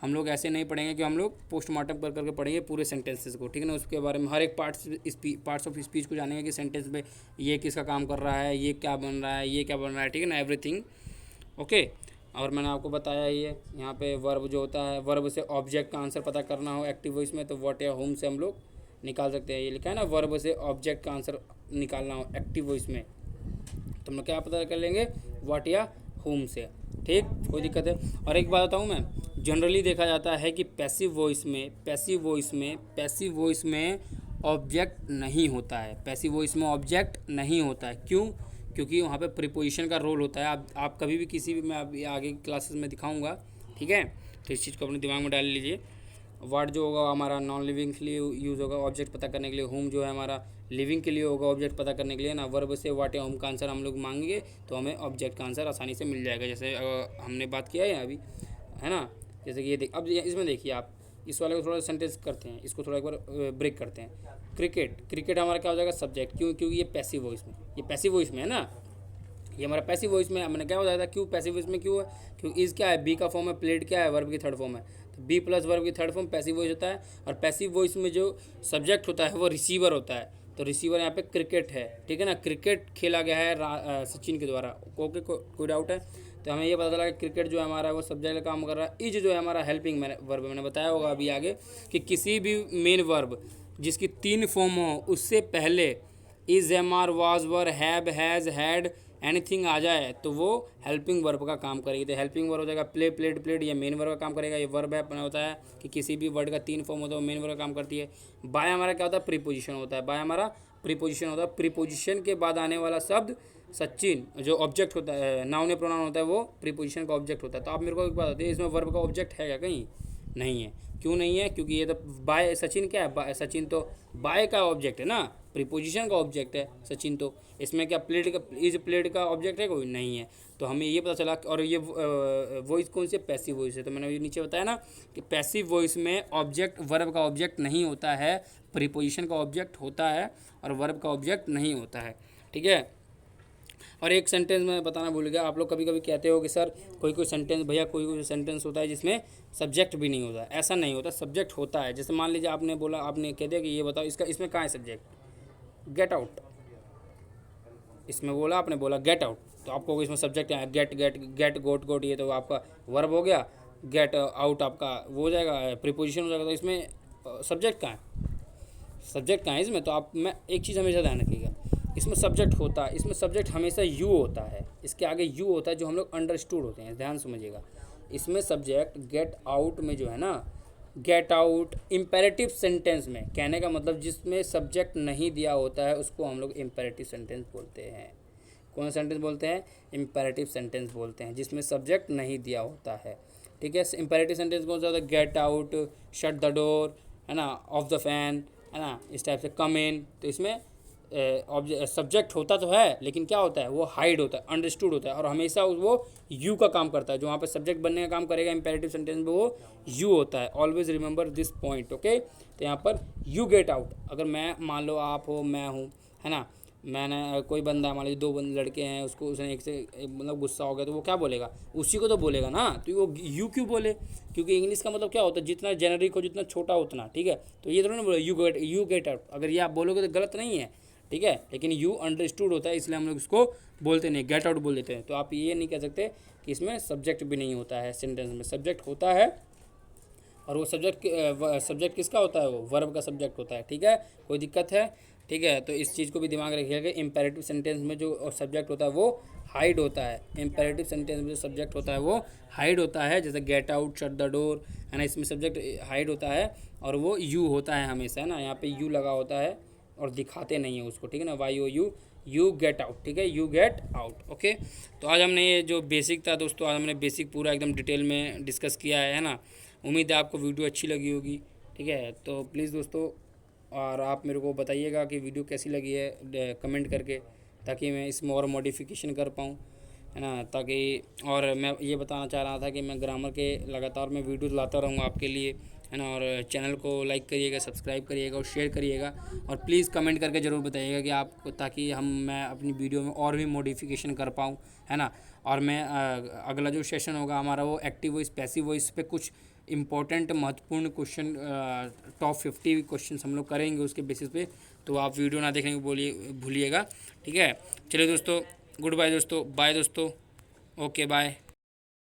हम लोग ऐसे नहीं पढ़ेंगे कि हम लोग पोस्टमार्टम कर करके पढ़ेंगे पूरे सेंटेंसेस को। ठीक है ना, उसके बारे में हर एक पार्ट्स ऑफ स्पीच को जानेंगे कि सेंटेंस में ये किसका काम कर रहा है, ये क्या बन रहा है, ये क्या बन रहा है। ठीक है ना, एवरीथिंग ओके। और मैंने आपको बताया ये यहाँ पे वर्ब जो होता है, वर्ब से ऑब्जेक्ट का आंसर पता करना हो एक्टिव वॉइस में, तो व्हाट या होम से हम लोग निकाल सकते हैं। ये लिखा है ना, वर्ब से ऑब्जेक्ट का आंसर निकालना हो एक्टिव वॉइस में, तो हम लोग क्या पता कर लेंगे, व्हाट या होम से। ठीक, कोई दिक्कत है। और एक बात बताऊँ मैं, जनरली देखा जाता है कि पैसिव वॉइस में ऑब्जेक्ट नहीं होता है, पैसिव वॉइस में ऑब्जेक्ट नहीं होता है। क्यों, क्योंकि वहाँ पे प्रीपोजिशन का रोल होता है। आप कभी भी किसी भी, मैं अभी आगे क्लासेस में दिखाऊंगा। ठीक है, तो इस चीज़ को अपने दिमाग में डाल लीजिए। वर्ड जो होगा हमारा नॉन लिविंग के लिए यूज़ होगा ऑब्जेक्ट पता करने के लिए, होम जो है हमारा लिविंग के लिए होगा ऑब्जेक्ट पता करने के लिए ना। वर्ब से व्हाट या होम का आंसर हम लोग मांगेंगे तो हमें ऑब्जेक्ट का आंसर आसानी से मिल जाएगा। जैसे हमने बात किया है अभी, है ना, जैसे कि ये अब इसमें देखिए आप, इस वाले को थोड़ा सेंटेंस करते हैं, इसको थोड़ा एक बार ब्रेक करते हैं। क्रिकेट हमारा क्या हो जाएगा, सब्जेक्ट। क्यों, क्योंकि ये पैसिव वॉइस में है ना, ये हमारा पैसिव वॉइस में। हमने क्या हो जाता है, क्यों पैसिव वॉइस में क्यों है, क्योंकि इस क्या है, बी का फॉर्म है, प्लेड क्या है, वर्ब की थर्ड फॉर्म है, तो बी प्लस वर्ब की थर्ड फॉर्म पैसिव वॉइस होता है। और पैसिव वॉइस में जो सब्जेक्ट होता है वो रिसीवर होता है, तो रिसीवर यहाँ पे क्रिकेट है। ठीक है ना, क्रिकेट खेला गया है सचिन के द्वारा। ओके, कोई डाउट है, तो हमें ये पता चला कि क्रिकेट जो है हमारा वो सब्जेक्ट का काम कर रहा है। इज जो है हमारा हेल्पिंग वर्ब, मैंने बताया होगा अभी आगे कि किसी भी मेन वर्ब जिसकी 3 फॉर्म हो उससे पहले is, am, are, was, were, have, has, had, anything आ जाए तो वो हेल्पिंग वर्ब का काम करेगी। तो हेल्पिंग वर्ब हो जाएगा प्ले, प्लेड, ये मेन वर्ब का काम करेगा। ये वर्ब है अपना, होता है कि किसी भी वर्ड का 3 फॉर्म होता है वो मेन वर्ब का काम करती है। बाय हमारा क्या होता है, प्रीपोजिशन होता है। बाय हमारा प्रीपोजिशन होता है। प्रीपोजिशन के बाद आने वाला शब्द सचिन जो ऑब्जेक्ट होता है, नाउन या प्रोनाउन होता है, वो प्रीपोजिशन का ऑब्जेक्ट होता है। तो आप मेरे को एक बात बताइए, इसमें वर्ब का ऑब्जेक्ट है क्या, कहीं नहीं है। क्यों नहीं है, क्योंकि ये तो बाय, सचिन क्या है, सचिन तो बाय का ऑब्जेक्ट है ना, प्रीपोजिशन का ऑब्जेक्ट है सचिन। तो इसमें क्या प्लेड का, इज प्लेड का ऑब्जेक्ट है, कोई नहीं है। तो हमें ये पता चला। और ये वॉइस कौन सी, पैसिव वॉइस है। तो मैंने ये नीचे बताया ना कि पैसिव वॉइस में ऑब्जेक्ट, वर्ब का ऑब्जेक्ट नहीं होता है, प्रीपोजिशन का ऑब्जेक्ट होता है और वर्ब का ऑब्जेक्ट नहीं होता है। ठीक है, और एक सेंटेंस मैं बताना भूल गया, आप लोग कभी कभी कहते हो कि सर कोई सेंटेंस, भैया कोई सेंटेंस होता है जिसमें सब्जेक्ट भी नहीं होता। ऐसा नहीं होता, सब्जेक्ट होता है। जैसे मान लीजिए आपने बोला, आपने कह दिया कि ये बताओ इसमें कहाँ है सब्जेक्ट, गेट आउट। इसमें बोला, आपने बोला गेट आउट, तो आपको इसमें सब्जेक्ट है गेट गोट, ये तो आपका वर्ब हो गया। गेट आउट आपका वो हो जाएगा, प्रीपोजिशन हो जाएगा। तो इसमें सब्जेक्ट कहाँ है, इसमें। तो आप, मैं एक चीज़ हमेशा ध्यान रखिएगा, इसमें सब्जेक्ट होता है, इसमें सब्जेक्ट हमेशा यू होता है, इसके आगे यू होता है जो हम लोग अंडरस्टूड होते हैं, ध्यान समझिएगा। इसमें सब्जेक्ट गेट आउट में जो है ना, गेट आउट। इम्पेरेटिव सेंटेंस में कहने का मतलब जिसमें सब्जेक्ट नहीं दिया होता है उसको हम लोग इम्पेरेटिव सेंटेंस बोलते हैं। कौन सा सेंटेंस बोलते हैं? इम्पेरेटिव सेंटेंस बोलते हैं जिसमें सब्जेक्ट नहीं दिया होता है। ठीक है, इम्पेरेटिव सेंटेंस कौन सा होता है? Get out, shut the door, है ना, ऑफ द फैन, है ना, इस टाइप से, कम इन। तो इसमें सब्जेक्ट होता तो है लेकिन क्या होता है, वो हाइड होता है, अंडरस्टूड होता है, और हमेशा वो यू का काम करता है। जो वहाँ पे सब्जेक्ट बनने का काम करेगा इम्पेरेटिव सेंटेंस में वो यू होता है। Always remember this point. Okay, तो यहाँ पर यू गेट आउट। अगर मैं, मान लो आप हो, मैं हूँ, है ना, मैंने कोई बंदा, मान लीजिए दो लड़के हैं, उसको उसने एक से मतलब गुस्सा हो गया तो वो क्या बोलेगा? उसी को तो बोलेगा ना। तो वो यू क्यों बोले? क्योंकि इंग्लिश का मतलब क्या होता है, जितना जेनरिक हो, जितना छोटा उतना। ठीक है, तो ये तो नहीं बोले यू गेट आउट। अगर ये आप बोलोगे तो गलत नहीं है, ठीक है, लेकिन यू अंडरस्टूड होता है इसलिए हम लोग इसको बोलते नहीं, गेट आउट बोल देते हैं। तो आप ये नहीं कह सकते कि इसमें सब्जेक्ट भी नहीं होता है। सेंटेंस में सब्जेक्ट होता है, और वो सब्जेक्ट किसका होता है? वो वर्ब का सब्जेक्ट होता है। ठीक है, कोई दिक्कत है? ठीक है, तो इस चीज़ को भी दिमाग रखिएगा। इम्पेरेटिव सेंटेंस में जो सब्जेक्ट होता है वो हाइड होता है। इम्पेरेटिव सेंटेंस में जो सब्जेक्ट होता है वो हाइड होता है, जैसे get out, shut the door, है ना, इसमें सब्जेक्ट हाइड होता है और वो यू होता है हमेशा, है ना, यहाँ पे यू लगा होता है और दिखाते नहीं है उसको। ठीक है ना, Y O U, you get out. ठीक है, यू गेट आउट। ओके, तो आज हमने ये जो बेसिक था दोस्तों, आज हमने बेसिक पूरा एकदम डिटेल में डिस्कस किया है ना। उम्मीद है आपको वीडियो अच्छी लगी होगी। ठीक है, तो प्लीज़ दोस्तों, और आप मेरे को बताइएगा कि वीडियो कैसी लगी है कमेंट करके, ताकि मैं इसमें और मॉडिफिकेशन कर पाऊँ, है ना, ताकि, और मैं ये बताना चाह रहा था कि मैं ग्रामर के लगातार मैं वीडियोज़ लाता रहूँगा आपके लिए, है ना। और चैनल को लाइक करिएगा, सब्सक्राइब करिएगा और शेयर करिएगा, और प्लीज़ कमेंट करके ज़रूर बताइएगा कि आपको, ताकि मैं अपनी वीडियो में और भी मॉडिफिकेशन कर पाऊँ, है ना। और मैं अगला जो सेशन होगा हमारा वो एक्टिव वॉइस, पैसिव वॉइस पे कुछ इंपॉर्टेंट महत्वपूर्ण क्वेश्चन, टॉप 50 क्वेश्चन हम लोग करेंगे उसके बेसिस पे। तो आप वीडियो ना देखने को भूलिएगा। ठीक है, चलिए दोस्तों, गुड बाय दोस्तों, बाय दोस्तों, ओके बाय।